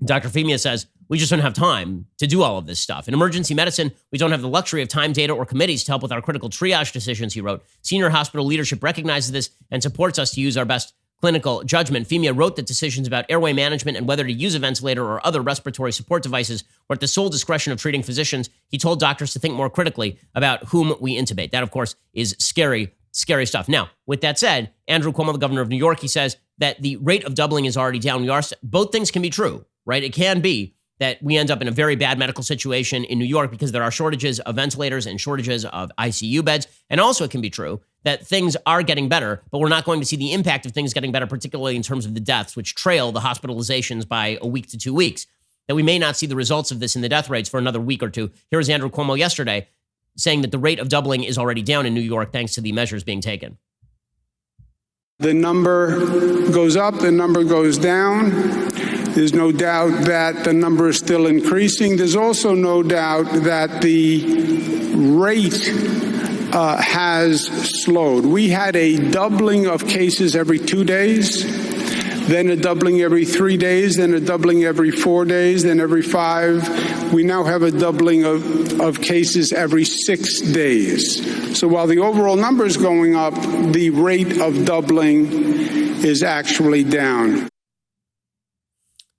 Dr. Femia says, we just don't have time to do all of this stuff. In emergency medicine, we don't have the luxury of time, data, or committees to help with our critical triage decisions, he wrote. Senior hospital leadership recognizes this and supports us to use our best clinical judgment. Femia wrote that decisions about airway management and whether to use a ventilator or other respiratory support devices were at the sole discretion of treating physicians. He told doctors to think more critically about whom we intubate. That, of course, is scary, scary stuff. Now, with that said, Andrew Cuomo, the governor of New York, he says that the rate of doubling is already down. Both things can be true, right? It can be that we end up in a very bad medical situation in New York because there are shortages of ventilators and shortages of ICU beds. And also it can be true that things are getting better, but we're not going to see the impact of things getting better, particularly in terms of the deaths, which trail the hospitalizations by a week to 2 weeks, that we may not see the results of this in the death rates for another week or two. Here's Andrew Cuomo yesterday saying that the rate of doubling is already down in New York thanks to the measures being taken. The number goes up, the number goes down. There's no doubt that the number is still increasing. There's also no doubt that the rate has slowed. We had a doubling of cases every 2 days, then a doubling every 3 days, then a doubling every 4 days, then every 5. We now have a doubling of cases every 6 days. So while the overall number is going up, the rate of doubling is actually down.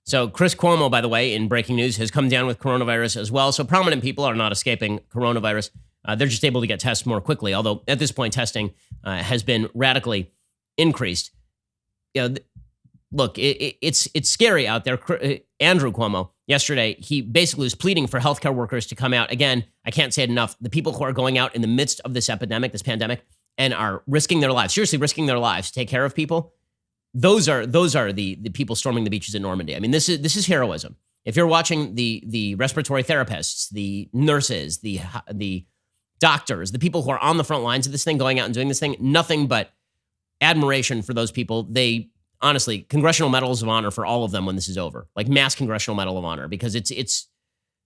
So Chris Cuomo, by the way, in breaking news, has come down with coronavirus as well. So prominent people are not escaping coronavirus. They're just able to get tests more quickly, although at this point, testing has been radically increased. Look, it's scary out there. Andrew Cuomo, yesterday, he basically was pleading for healthcare workers to come out. Again, I can't say it enough. The people who are going out in the midst of this epidemic, this pandemic, and are risking their lives, seriously risking their lives to take care of people, those are the people storming the beaches in Normandy. I mean, this is heroism. If you're watching the respiratory therapists, the nurses, the doctors, the people who are on the front lines of this thing, going out and doing this thing, nothing but admiration for those people. They honestly, congressional medals of honor for all of them when this is over, like mass congressional medal of honor, because it's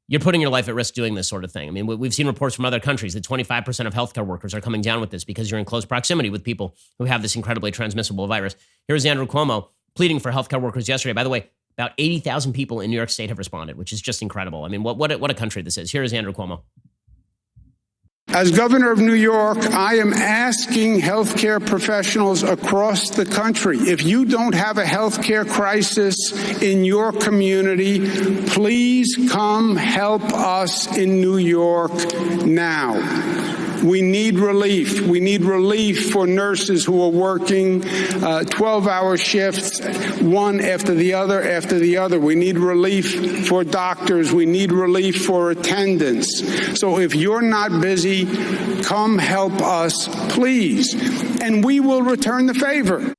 you're putting your life at risk doing this sort of thing. I mean, we've seen reports from other countries that 25% of healthcare workers are coming down with this because you're in close proximity with people who have this incredibly transmissible virus. Here's Andrew Cuomo pleading for healthcare workers yesterday. By the way, about 80,000 people in New York State have responded, which is just incredible. I mean, what a country this is. Here is Andrew Cuomo. As governor of New York, I am asking healthcare professionals across the country, if you don't have a healthcare crisis in your community, please come help us in New York now. We need relief. We need relief for nurses who are working 12-hour shifts, one after the other. We need relief for doctors. We need relief for attendants. So if you're not busy, come help us, please, and we will return the favor.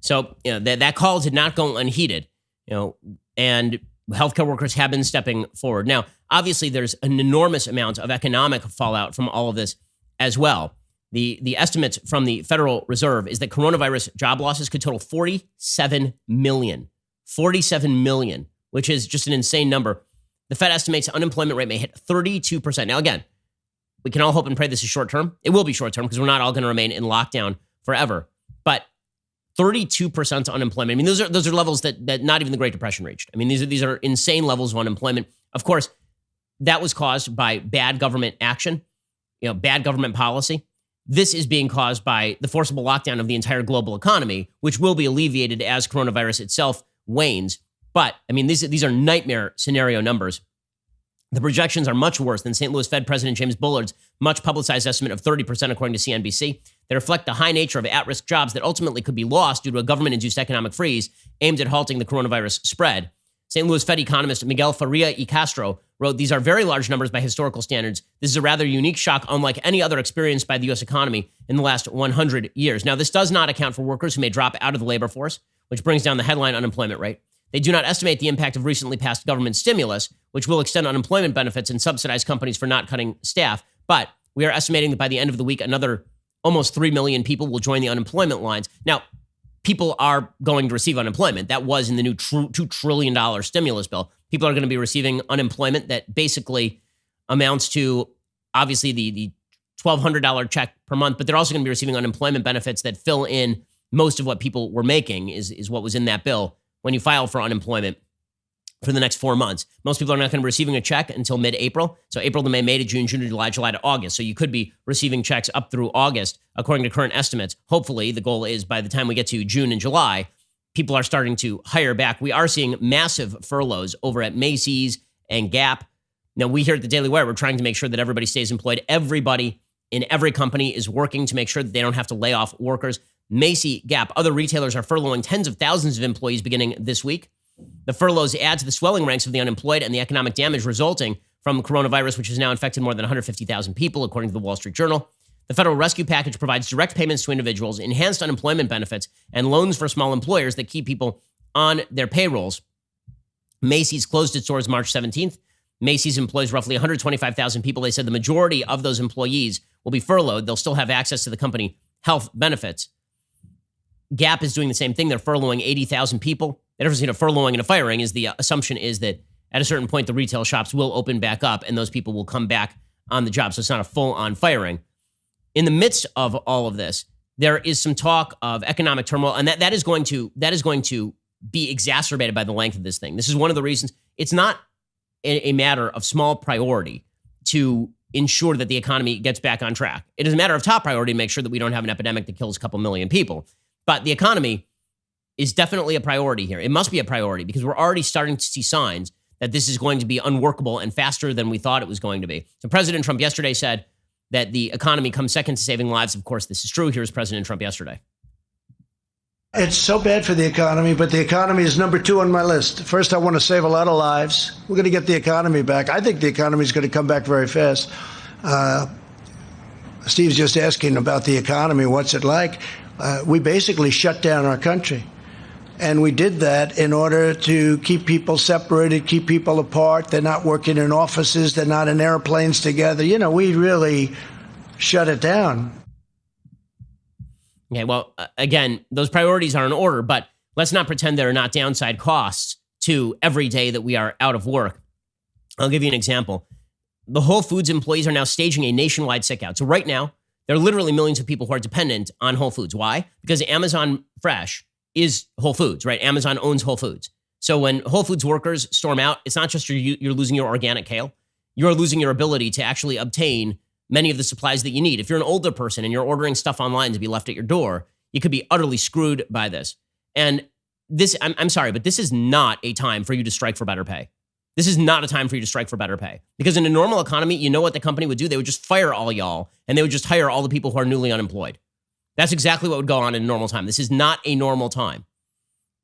So that call did not go unheeded, and healthcare workers have been stepping forward. Now, obviously, there's an enormous amount of economic fallout from all of this as well. The estimates from the Federal Reserve is that coronavirus job losses could total 47 million. 47 million, which is just an insane number. The Fed estimates unemployment rate may hit 32%. Now, again, we can all hope and pray this is short term. It will be short term because we're not all going to remain in lockdown forever. But 32% unemployment. I mean, those are levels that not even the Great Depression reached. I mean, these are insane levels of unemployment. Of course, that was caused by bad government action, bad government policy. This is being caused by the forcible lockdown of the entire global economy, which will be alleviated as coronavirus itself wanes. But I mean, these are nightmare scenario numbers. The projections are much worse than St. Louis Fed President James Bullard's much publicized estimate of 30%, according to CNBC. They reflect the high nature of at-risk jobs that ultimately could be lost due to a government-induced economic freeze aimed at halting the coronavirus spread. St. Louis Fed economist Miguel Faria y Castro wrote, "These are very large numbers by historical standards. This is a rather unique shock, unlike any other experienced by the U.S. economy in the last 100 years. Now, this does not account for workers who may drop out of the labor force, which brings down the headline unemployment rate. They do not estimate the impact of recently passed government stimulus, which will extend unemployment benefits and subsidize companies for not cutting staff. But we are estimating that by the end of the week, another almost 3 million people will join the unemployment lines." Now, people are going to receive unemployment. That was in the new $2 trillion stimulus bill. People are going to be receiving unemployment that basically amounts to, obviously, the $1,200 check per month, but they're also going to be receiving unemployment benefits that fill in most of what people were making is what was in that bill when you file for unemployment for the next 4 months. Most people are not going to be receiving a check until mid-April. So April to May, May to June, June to July, July to August. So you could be receiving checks up through August, according to current estimates. Hopefully, the goal is by the time we get to June and July, people are starting to hire back. We are seeing massive furloughs over at Macy's and Gap. Now, we here at the Daily Wire, we're trying to make sure that everybody stays employed. Everybody in every company is working to make sure that they don't have to lay off workers. Macy, Gap, other retailers are furloughing tens of thousands of employees beginning this week. The furloughs add to the swelling ranks of the unemployed and the economic damage resulting from coronavirus, which has now infected more than 150,000 people, according to the Wall Street Journal. The federal rescue package provides direct payments to individuals, enhanced unemployment benefits, and loans for small employers that keep people on their payrolls. Macy's closed its stores March 17th. Macy's employs roughly 125,000 people. They said the majority of those employees will be furloughed. They'll still have access to the company health benefits. Gap is doing the same thing. They're furloughing 80,000 people. The difference between a furloughing and a firing is the assumption is that at a certain point, the retail shops will open back up and those people will come back on the job. So it's not a full-on firing. In the midst of all of this, there is some talk of economic turmoil, and that is going to be exacerbated by the length of this thing. This is one of the reasons it's not a matter of small priority to ensure that the economy gets back on track. It is a matter of top priority to make sure that we don't have an epidemic that kills a couple million people. But the economy is definitely a priority here. It must be a priority because we're already starting to see signs that this is going to be unworkable and faster than we thought it was going to be. So President Trump yesterday said that the economy comes second to saving lives. Of course, this is true. Here's President Trump yesterday. It's so bad for the economy, but the economy is number 2 on my list. First, I want to save a lot of lives. We're going to get the economy back. I think the economy is going to come back very fast. Steve's just asking about the economy. What's it like? We basically shut down our country. And we did that in order to keep people separated, keep people apart. They're not working in offices. They're not in airplanes together. You know, we really shut it down. Okay, well, again, those priorities are in order, but let's not pretend there are not downside costs to every day that we are out of work. I'll give you an example. The Whole Foods employees are now staging a nationwide sick out. So right now, there are literally millions of people who are dependent on Whole Foods. Why? Because Amazon Fresh is Whole Foods, right? Amazon owns Whole Foods. So when Whole Foods workers storm out, it's not just you're losing your organic kale. You're losing your ability to actually obtain many of the supplies that you need. If you're an older person and you're ordering stuff online to be left at your door, you could be utterly screwed by this. And this, I'm sorry, but this is not a time for you to strike for better pay. This is not a time for you to strike for better pay. Because in a normal economy, you know what the company would do? They would just fire all y'all, and they would just hire all the people who are newly unemployed. That's exactly what would go on in a normal time. This is not a normal time.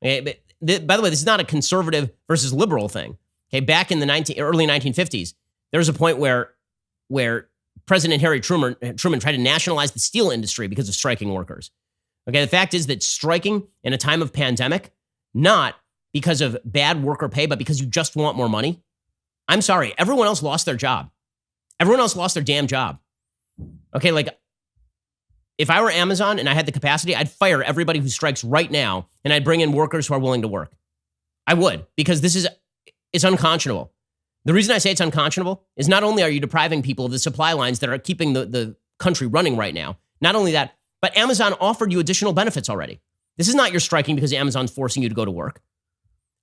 Okay, but by the way, this is not a conservative versus liberal thing. Okay, back in the early 1950s, there was a point where President Harry Truman tried to nationalize the steel industry because of striking workers. Okay, the fact is that striking in a time of pandemic, not because of bad worker pay, but because you just want more money. I'm sorry, everyone else lost their job. Everyone else lost their damn job. Okay, like if I were Amazon and I had the capacity, I'd fire everybody who strikes right now and I'd bring in workers who are willing to work. I would, because it's unconscionable. The reason I say it's unconscionable is not only are you depriving people of the supply lines that are keeping the country running right now, not only that, but Amazon offered you additional benefits already. This is not you're striking because Amazon's forcing you to go to work.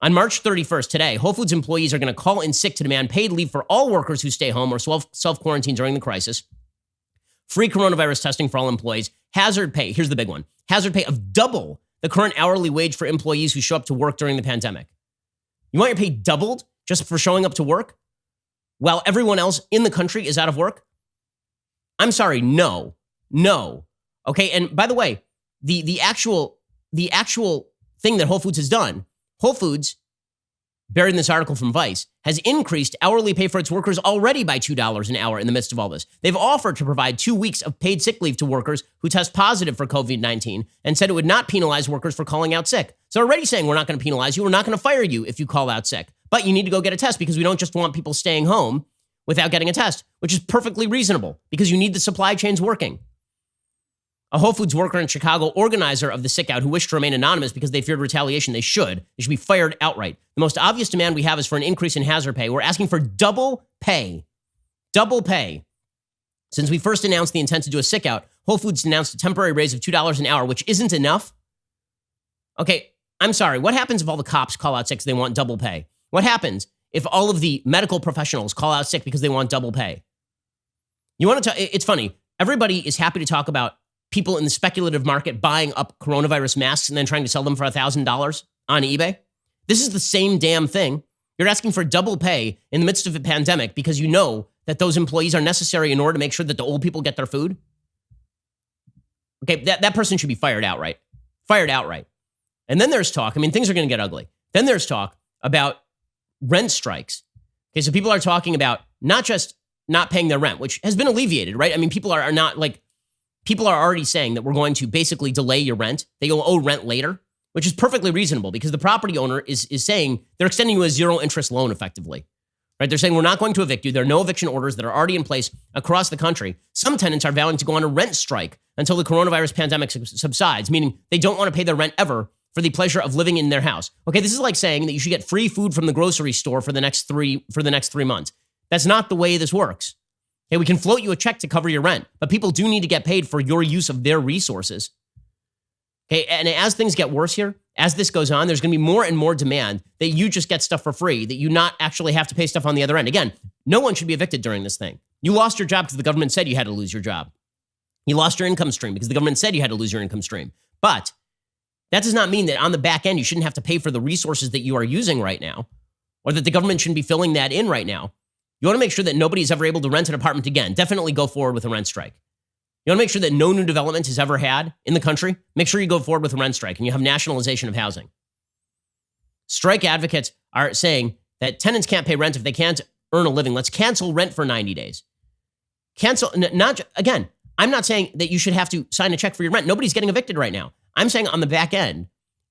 On March 31st, today, Whole Foods employees are going to call in sick to demand paid leave for all workers who stay home or self-quarantine during the crisis, free coronavirus testing for all employees, hazard pay, here's the big one, hazard pay of double the current hourly wage for employees who show up to work during the pandemic. You want your pay doubled just for showing up to work while everyone else in the country is out of work? I'm sorry, no. Okay, and by the way, the actual thing that Whole Foods has done, Whole Foods, buried in this article from Vice, has increased hourly pay for its workers already by $2 an hour in the midst of all this. They've offered to provide 2 weeks of paid sick leave to workers who test positive for COVID-19 and said it would not penalize workers for calling out sick. So they're already saying we're not going to penalize you. We're not going to fire you if you call out sick. But you need to go get a test because we don't just want people staying home without getting a test, which is perfectly reasonable because you need the supply chains working. A Whole Foods worker in Chicago, organizer of the sick out, who wished to remain anonymous because they feared retaliation. They should be fired outright. The most obvious demand we have is for an increase in hazard pay. We're asking for double pay. Double pay. Since we first announced the intent to do a sick out, Whole Foods announced a temporary raise of $2 an hour, which isn't enough. Okay, I'm sorry. What happens if all the cops call out sick because they want double pay? What happens if all of the medical professionals call out sick because they want double pay? You want to talk? It's funny. Everybody is happy to talk about people in the speculative market buying up coronavirus masks and then trying to sell them for $1,000 on eBay. This is the same damn thing. You're asking for double pay in the midst of a pandemic because you know that those employees are necessary in order to make sure that the old people get their food. Okay, that person should be fired outright. Fired outright. And then there's talk. I mean, things are going to get ugly. Then there's talk about rent strikes. Okay, so people are talking about not just not paying their rent, which has been alleviated, right? I mean, people are not like, people are already saying that we're going to basically delay your rent. They will owe rent later, which is perfectly reasonable because the property owner is saying they're extending you a zero interest loan effectively, right? They're saying we're not going to evict you. There are no eviction orders that are already in place across the country. Some tenants are vowing to go on a rent strike until the coronavirus pandemic subsides, meaning they don't want to pay their rent ever for the pleasure of living in their house. Okay, this is like saying that you should get free food from the grocery store for the next 3 months. That's not the way this works. Okay, we can float you a check to cover your rent, but people do need to get paid for your use of their resources. Okay, and as things get worse here, as this goes on, there's going to be more and more demand that you just get stuff for free, that you not actually have to pay stuff on the other end. Again, no one should be evicted during this thing. You lost your job because the government said you had to lose your job. You lost your income stream because the government said you had to lose your income stream. But that does not mean that on the back end, you shouldn't have to pay for the resources that you are using right now, or that the government shouldn't be filling that in right now. You want to make sure that nobody's ever able to rent an apartment again. Definitely go forward with a rent strike. You want to make sure that no new development is ever had in the country? Make sure you go forward with a rent strike and you have nationalization of housing. Strike advocates are saying that tenants can't pay rent if they can't earn a living. Let's cancel rent for 90 days. Again, I'm not saying that you should have to sign a check for your rent. Nobody's getting evicted right now. I'm saying on the back end,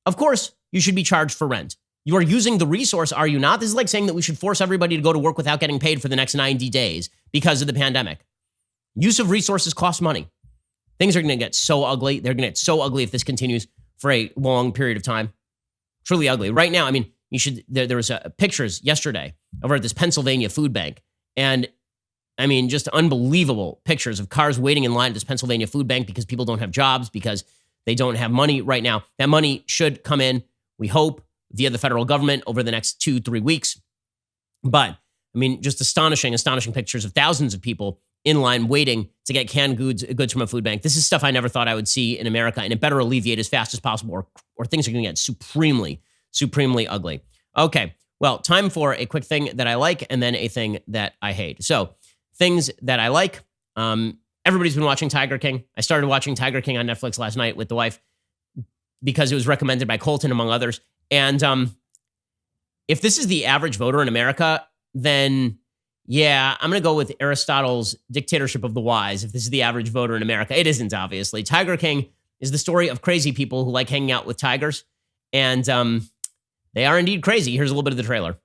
of course, you should be charged for rent. You are using the resource, are you not? This is like saying that we should force everybody to go to work without getting paid for the next 90 days because of the pandemic. Use of resources costs money. Things are going to get so ugly. They're going to get so ugly if this continues for a long period of time. Truly ugly. Right now, I mean, there was pictures yesterday over at this Pennsylvania food bank. And I mean, just unbelievable pictures of cars waiting in line at this Pennsylvania food bank because people don't have jobs, because they don't have money right now. That money should come in, we hope, via the federal government over the next 2-3 weeks. But I mean, just astonishing pictures of thousands of people in line waiting to get canned goods from a food bank. This is stuff I never thought I would see in America, and it better alleviate as fast as possible, or things are going to get supremely ugly. Okay, well, time for a quick thing that I like and then a thing that I hate. So, things that I like. Everybody's been watching Tiger King. I started watching Tiger King on Netflix last night with the wife because it was recommended by Colton, among others. And if this is the average voter in America, then yeah, I'm going to go with Aristotle's Dictatorship of the Wise. If this is the average voter in America, it isn't, obviously. Tiger King is the story of crazy people who like hanging out with tigers. And they are indeed crazy. Here's a little bit of the trailer.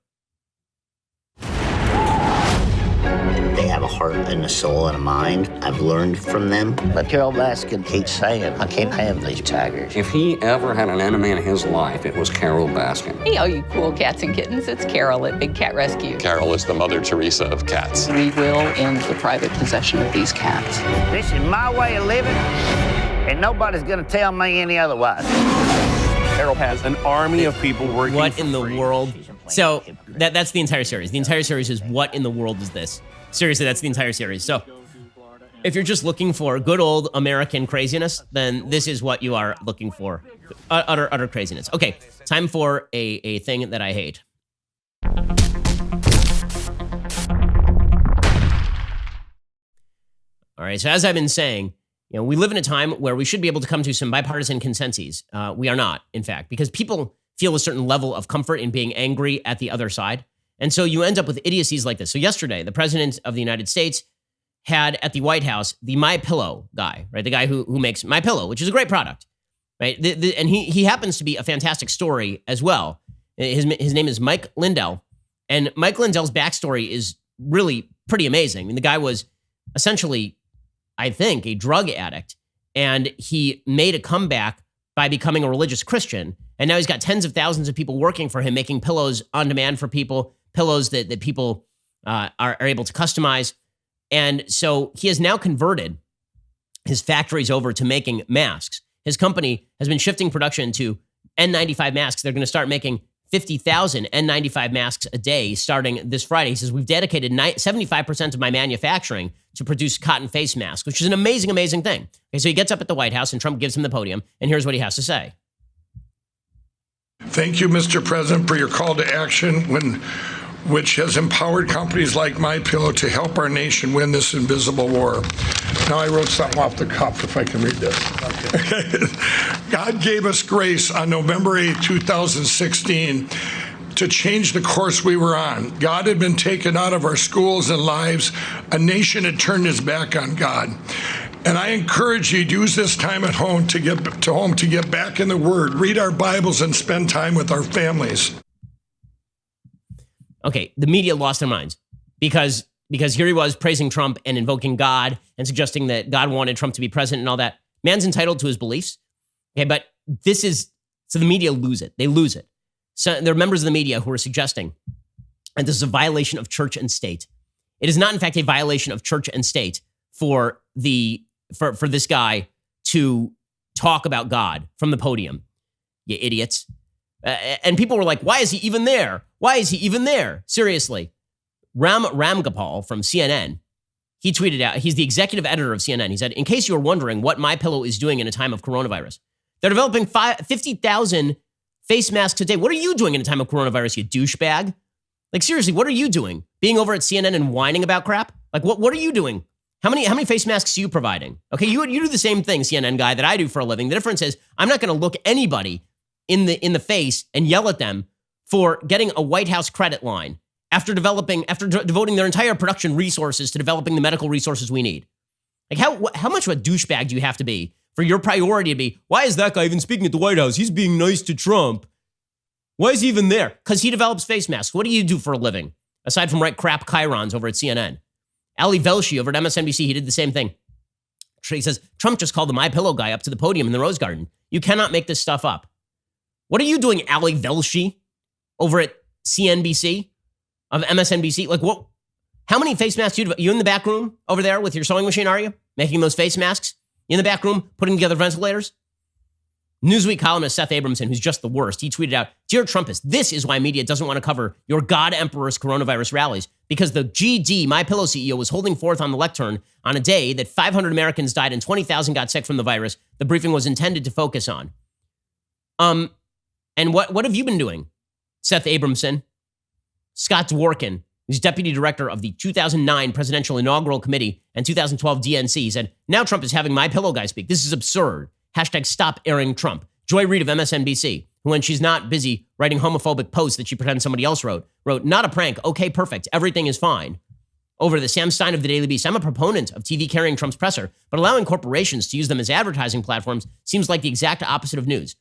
They have a heart and a soul and a mind. I've learned from them. But Carol Baskin keeps saying, I can't have these tigers. If he ever had an enemy in his life, it was Carol Baskin. Hey, all you cool cats and kittens, it's Carol at Big Cat Rescue. Carol is the Mother Teresa of cats. We will end the private possession of these cats. This is my way of living, and nobody's going to tell me any otherwise. Carol has an army of people working. What in the world? So that's the entire series. The entire series is what in the world is this? Seriously, that's the entire series. So if you're just looking for good old American craziness, then this is what you are looking for. Utter craziness. Okay, time for a thing that I hate. All right, so as I've been saying, we live in a time where we should be able to come to some bipartisan consensus. We are not, in fact, because people feel a certain level of comfort in being angry at the other side. And so you end up with idiocies like this. So yesterday, the president of the United States had at the White House the MyPillow guy, right? The guy who makes MyPillow, which is a great product, right? And he happens to be a fantastic story as well. His name is Mike Lindell. And Mike Lindell's backstory is really pretty amazing. I mean, the guy was essentially, I think, a drug addict. And he made a comeback by becoming a religious Christian. And now he's got tens of thousands of people working for him, making pillows on demand for people, pillows that people are able to customize. And so he has now converted his factories over to making masks. His company has been shifting production to N95 masks. They're going to start making 50,000 N95 masks a day starting this Friday. He says, we've dedicated 75% of my manufacturing to produce cotton face masks, which is an amazing, amazing thing. Okay, so he gets up at the White House and Trump gives him the podium. And here's what he has to say. Thank you, Mr. President, for your call to action, which has empowered companies like MyPillow to help our nation win this invisible war. Now I wrote something off the cuff, if I can read this. God gave us grace on November 8, 2016, to change the course we were on. God had been taken out of our schools and lives. A nation had turned its back on God. And I encourage you to use this time at home to get back in the Word, read our Bibles, and spend time with our families. Okay, the media lost their minds because here he was praising Trump and invoking God and suggesting that God wanted Trump to be president and all that. Man's entitled to his beliefs. Okay, but so the media lose it. They lose it. So there are members of the media who are suggesting, and this is a violation of church and state. It is not, in fact, a violation of church and state for this guy to talk about God from the podium. You idiots. And people were like, why is he even there? Why is he even there? Seriously. Ramgopal from CNN, he tweeted out, he's the executive editor of CNN. He said, in case you were wondering what MyPillow is doing in a time of coronavirus, they're developing 50,000 face masks a day. What are you doing in a time of coronavirus, you douchebag? Like, seriously, what are you doing? Being over at CNN and whining about crap? Like, what are you doing? How many face masks are you providing? Okay, you do the same thing, CNN guy, that I do for a living. The difference is I'm not going to look anybody in the face and yell at them for getting a White House credit line after devoting their entire production resources to developing the medical resources we need. Like, how much of a douchebag do you have to be for your priority to be, why is that guy even speaking at the White House? He's being nice to Trump. Why is he even there? Because he develops face masks. What do you do for a living, aside from write crap chyrons over at CNN? Ali Velshi over at MSNBC, he did the same thing. He says, Trump just called the MyPillow guy up to the podium in the Rose Garden. You cannot make this stuff up. What are you doing, Ali Velshi, over at CNBC of MSNBC? Like, what? How many face masks you in the back room over there with your sewing machine, are you? Making those face masks? You in the back room putting together ventilators? Newsweek columnist Seth Abramson, who's just the worst, he tweeted out, Dear Trumpist, this is why media doesn't want to cover your God Emperor's coronavirus rallies, because the GD, MyPillow CEO, was holding forth on the lectern on a day that 500 Americans died and 20,000 got sick from the virus. The briefing was intended to focus on. And what have you been doing? Seth Abramson, Scott Dworkin, who's deputy director of the 2009 Presidential Inaugural Committee and 2012 DNC, he said, now Trump is having MyPillow guy speak. This is absurd. Hashtag stop airing Trump. Joy Reid of MSNBC, who when she's not busy writing homophobic posts that she pretends somebody else wrote, not a prank, okay, perfect, everything is fine. Over the Sam Stein of the Daily Beast, I'm a proponent of TV carrying Trump's presser, but allowing corporations to use them as advertising platforms seems like the exact opposite of news.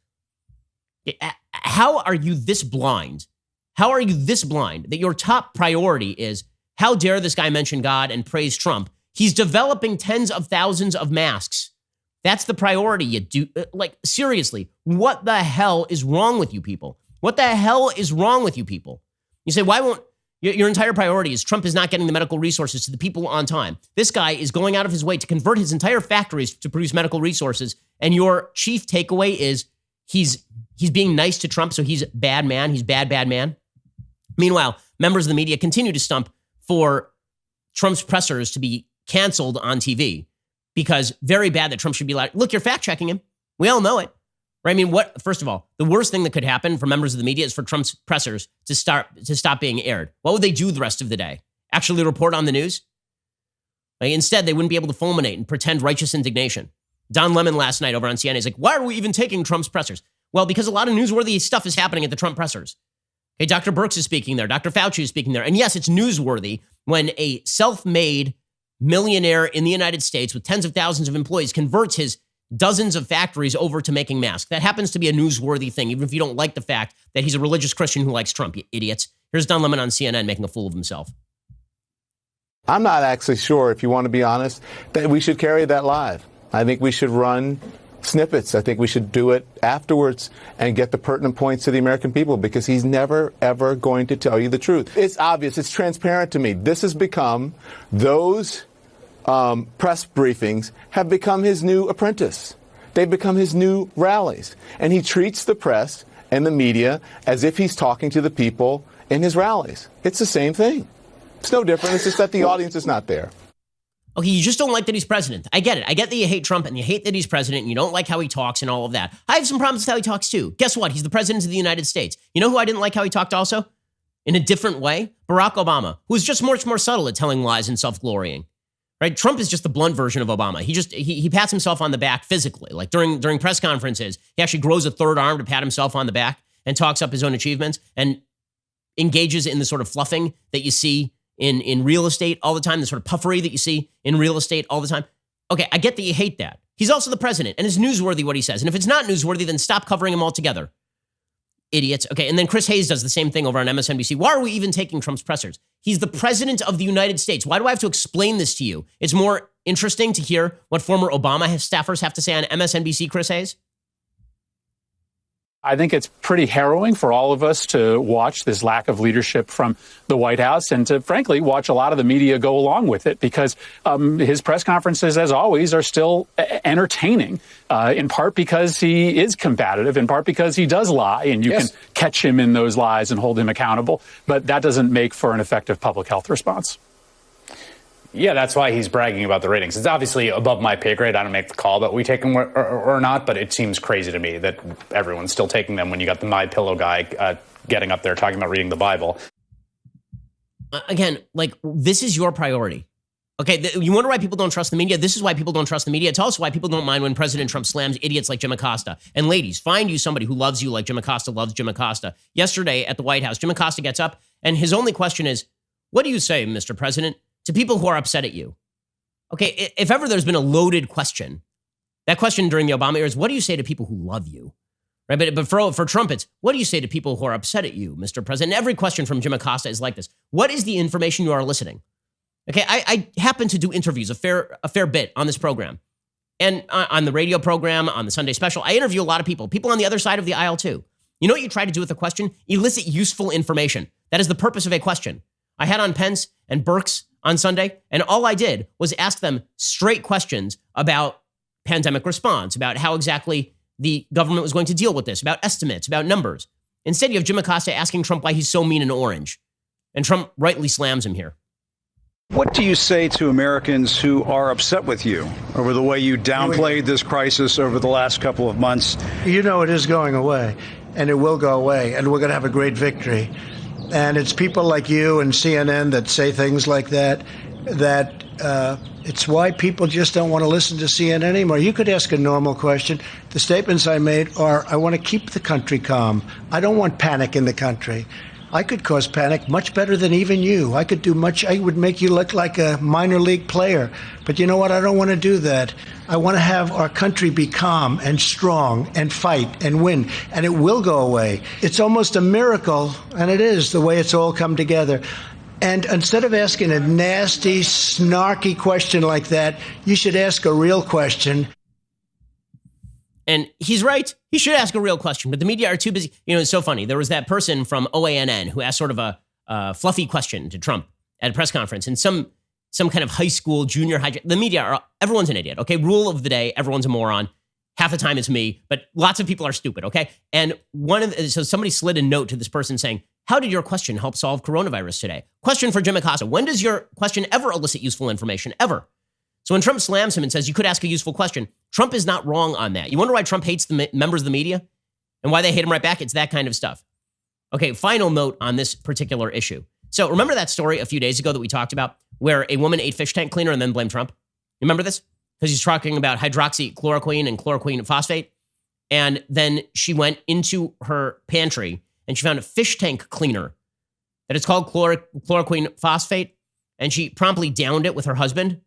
How are you this blind? How are you this blind that your top priority is, how dare this guy mention God and praise Trump? He's developing tens of thousands of masks. That's the priority you do. Like, seriously, what the hell is wrong with you people? What the hell is wrong with you people? You say, why won't, your entire priority is Trump is not getting the medical resources to the people on time. This guy is going out of his way to convert his entire factories to produce medical resources. And your chief takeaway is he's being nice to Trump, so he's bad man. He's bad man. Meanwhile, members of the media continue to stump for Trump's pressers to be canceled on TV. Because very bad that Trump should be like, look, you're fact checking him. We all know it. Right? I mean, first of all, the worst thing that could happen for members of the media is for Trump's pressers to stop being aired. What would they do the rest of the day? Actually report on the news? Like, instead, they wouldn't be able to fulminate and pretend righteous indignation. Don Lemon last night over on CNN is like, why are we even taking Trump's pressers? Well, because a lot of newsworthy stuff is happening at the Trump pressers. Okay, Dr. Birx is speaking there. Dr. Fauci is speaking there. And yes, it's newsworthy when a self-made millionaire in the United States with tens of thousands of employees converts his dozens of factories over to making masks. That happens to be a newsworthy thing, even if you don't like the fact that he's a religious Christian who likes Trump, you idiots. Here's Don Lemon on CNN making a fool of himself. I'm not actually sure, if you want to be honest, that we should carry that live. I think we should run snippets. I think we should do it afterwards and get the pertinent points to the American people, because he's never, ever going to tell you the truth. It's obvious. It's transparent to me. This has become, those press briefings have become his new apprentice. They've become his new rallies. And he treats the press and the media as if he's talking to the people in his rallies. It's the same thing. It's no different. It's just that the audience is not there. Okay, you just don't like that he's president. I get it. I get that you hate Trump and you hate that he's president and you don't like how he talks and all of that. I have some problems with how he talks too. Guess what? He's the president of the United States. You know who I didn't like how he talked also? In a different way? Barack Obama, who is just much more subtle at telling lies and self-glorying. Right? Trump is just the blunt version of Obama. He pats himself on the back physically. Like during press conferences, he actually grows a third arm to pat himself on the back and talks up his own achievements and engages in the sort of fluffing that you see in real estate all the time, the sort of puffery that you see in real estate all the time. Okay, I get that you hate that. He's also the president, and it's newsworthy what he says. And if it's not newsworthy, then stop covering him altogether. Idiots. Okay, and then Chris Hayes does the same thing over on MSNBC. Why are we even taking Trump's pressers? He's the president of the United States. Why do I have to explain this to you? It's more interesting to hear what former Obama staffers have to say on MSNBC, Chris Hayes. I think it's pretty harrowing for all of us to watch this lack of leadership from the White House and to, frankly, watch a lot of the media go along with it because his press conferences, as always, are still entertaining, in part because he is combative, in part because he does lie, and you can catch him in those lies and hold him accountable. But that doesn't make for an effective public health response. Yeah, that's why he's bragging about the ratings. It's obviously above my pay grade. I don't make the call that we take them or not, but it seems crazy to me that everyone's still taking them when you got the My Pillow guy getting up there talking about reading the Bible. Again, like, this is your priority. Okay, you wonder why people don't trust the media? This is why people don't trust the media. It's also why people don't mind when President Trump slams idiots like Jim Acosta. And ladies, find you somebody who loves you like Jim Acosta loves Jim Acosta. Yesterday at the White House, Jim Acosta gets up, and his only question is, what do you say, Mr. President, to people who are upset at you? Okay, if ever there's been a loaded question, that question during the Obama years, what do you say to people who love you? Right? But for Trump, it's, what do you say to people who are upset at you, Mr. President? And every question from Jim Acosta is like this. What is the information you are eliciting? Okay, I happen to do interviews a fair bit on this program. And on the radio program, on the Sunday special, I interview a lot of people on the other side of the aisle too. You know what you try to do with a question? Elicit useful information. That is the purpose of a question. I had on Pence and Birx on Sunday, and all I did was ask them straight questions about pandemic response, about how exactly the government was going to deal with this, about estimates, about numbers. Instead, you have Jim Acosta asking Trump why he's so mean and orange. And Trump rightly slams him here. What do you say to Americans who are upset with you over the way you downplayed this crisis over the last couple of months? You know it is going away, and it will go away, and we're going to have a great victory. And it's people like you and CNN that say things like that it's why people just don't want to listen to CNN anymore. You could ask a normal question. The statements I made are, I want to keep the country calm. I don't want panic in the country. I could cause panic much better than even you. I would make you look like a minor league player. But you know what? I don't want to do that. I want to have our country be calm and strong and fight and win. And it will go away. It's almost a miracle, and it is, the way it's all come together. And instead of asking a nasty, snarky question like that, you should ask a real question. And he's right. He should ask a real question, but the media are too busy. You know, it's so funny. There was that person from OANN who asked sort of a fluffy question to Trump at a press conference, and some kind of high school, junior high. The media everyone's an idiot. Okay, rule of the day: everyone's a moron. Half the time it's me, but lots of people are stupid. Okay, and so somebody slid a note to this person saying, "How did your question help solve coronavirus today?" Question for Jim Acosta: when does your question ever elicit useful information? Ever? So when Trump slams him and says, you could ask a useful question, Trump is not wrong on that. You wonder why Trump hates the members of the media and why they hate him right back? It's that kind of stuff. Okay, final note on this particular issue. So remember that story a few days ago that we talked about where a woman ate fish tank cleaner and then blamed Trump? You remember this? Because he's talking about hydroxychloroquine and chloroquine phosphate. And then she went into her pantry and she found a fish tank cleaner that it's called chloroquine phosphate. And she promptly downed it with her husband.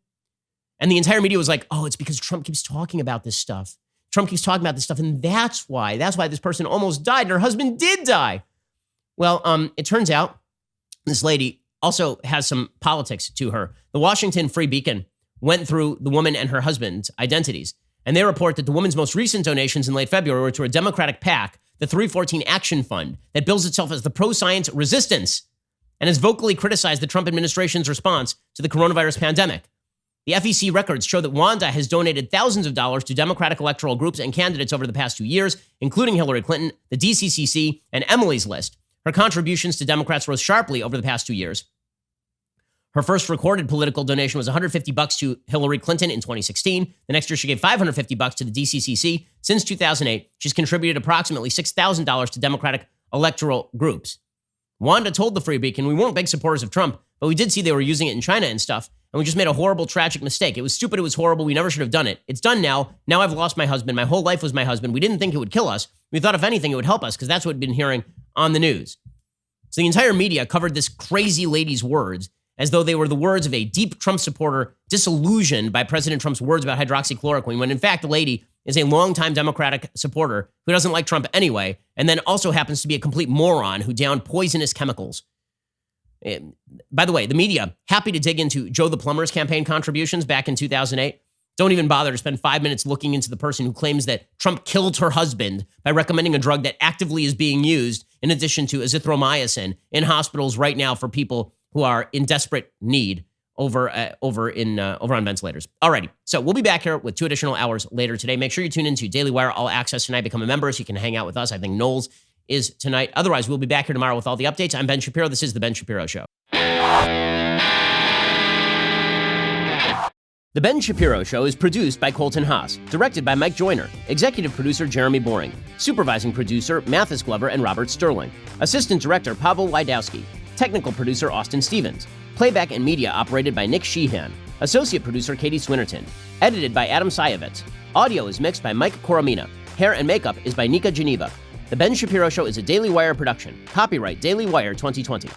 And the entire media was like, oh, it's because Trump keeps talking about this stuff. Trump keeps talking about this stuff. And that's why this person almost died. And her husband did die. Well, it turns out this lady also has some politics to her. The Washington Free Beacon went through the woman and her husband's identities. And they report that the woman's most recent donations in late February were to a Democratic PAC, the 314 Action Fund, that bills itself as the pro-science resistance and has vocally criticized the Trump administration's response to the coronavirus pandemic. The FEC records show that Wanda has donated thousands of dollars to Democratic electoral groups and candidates over the past 2 years, including Hillary Clinton, the DCCC, and Emily's List. Her contributions to Democrats rose sharply over the past 2 years. Her first recorded political donation was $150 to Hillary Clinton in 2016. The next year, she gave $550 to the DCCC. Since 2008, she's contributed approximately $6,000 to Democratic electoral groups. Wanda told the Free Beacon, we weren't big supporters of Trump, but we did see they were using it in China and stuff, and we just made a horrible, tragic mistake. It was stupid. It was horrible. We never should have done it. It's done now. Now I've lost my husband. My whole life was my husband. We didn't think it would kill us. We thought, if anything, it would help us because that's what we'd been hearing on the news. So the entire media covered this crazy lady's words as though they were the words of a deep Trump supporter disillusioned by President Trump's words about hydroxychloroquine, when in fact the lady is a longtime Democratic supporter who doesn't like Trump anyway, and then also happens to be a complete moron who downed poisonous chemicals. By the way, the media, happy to dig into Joe the Plumber's campaign contributions back in 2008. Don't even bother to spend 5 minutes looking into the person who claims that Trump killed her husband by recommending a drug that actively is being used in addition to azithromycin in hospitals right now for people who are in desperate need over on ventilators. Alrighty, so we'll be back here with 2 additional hours later today. Make sure you tune into Daily Wire All Access tonight. Become a member so you can hang out with us. I think Knowles is tonight. Otherwise, we'll be back here tomorrow with all the updates. I'm Ben Shapiro. This is The Ben Shapiro Show. The Ben Shapiro Show is produced by Colton Haas, directed by Mike Joyner, executive producer Jeremy Boring, supervising producer Mathis Glover and Robert Sterling, assistant director Pavel Wydowski, technical producer Austin Stevens, playback and media operated by Nick Sheehan, associate producer Katie Swinnerton, edited by Adam Sayevitz. Audio is mixed by Mike Coromina. Hair and makeup is by Nika Geneva. The Ben Shapiro Show is a Daily Wire production. Copyright Daily Wire 2020.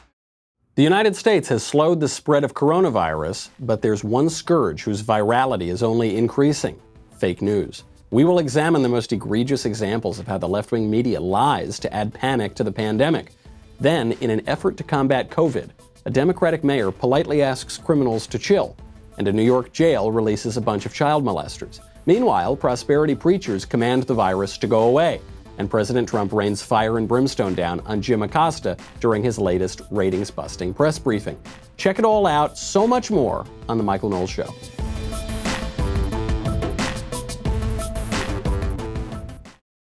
The United States has slowed the spread of coronavirus, but there's one scourge whose virality is only increasing: fake news. We will examine the most egregious examples of how the left-wing media lies to add panic to the pandemic. Then, in an effort to combat COVID, a Democratic mayor politely asks criminals to chill, and a New York jail releases a bunch of child molesters. Meanwhile, prosperity preachers command the virus to go away, and President Trump rains fire and brimstone down on Jim Acosta during his latest ratings-busting press briefing. Check it all out, so much more, on The Michael Knowles Show.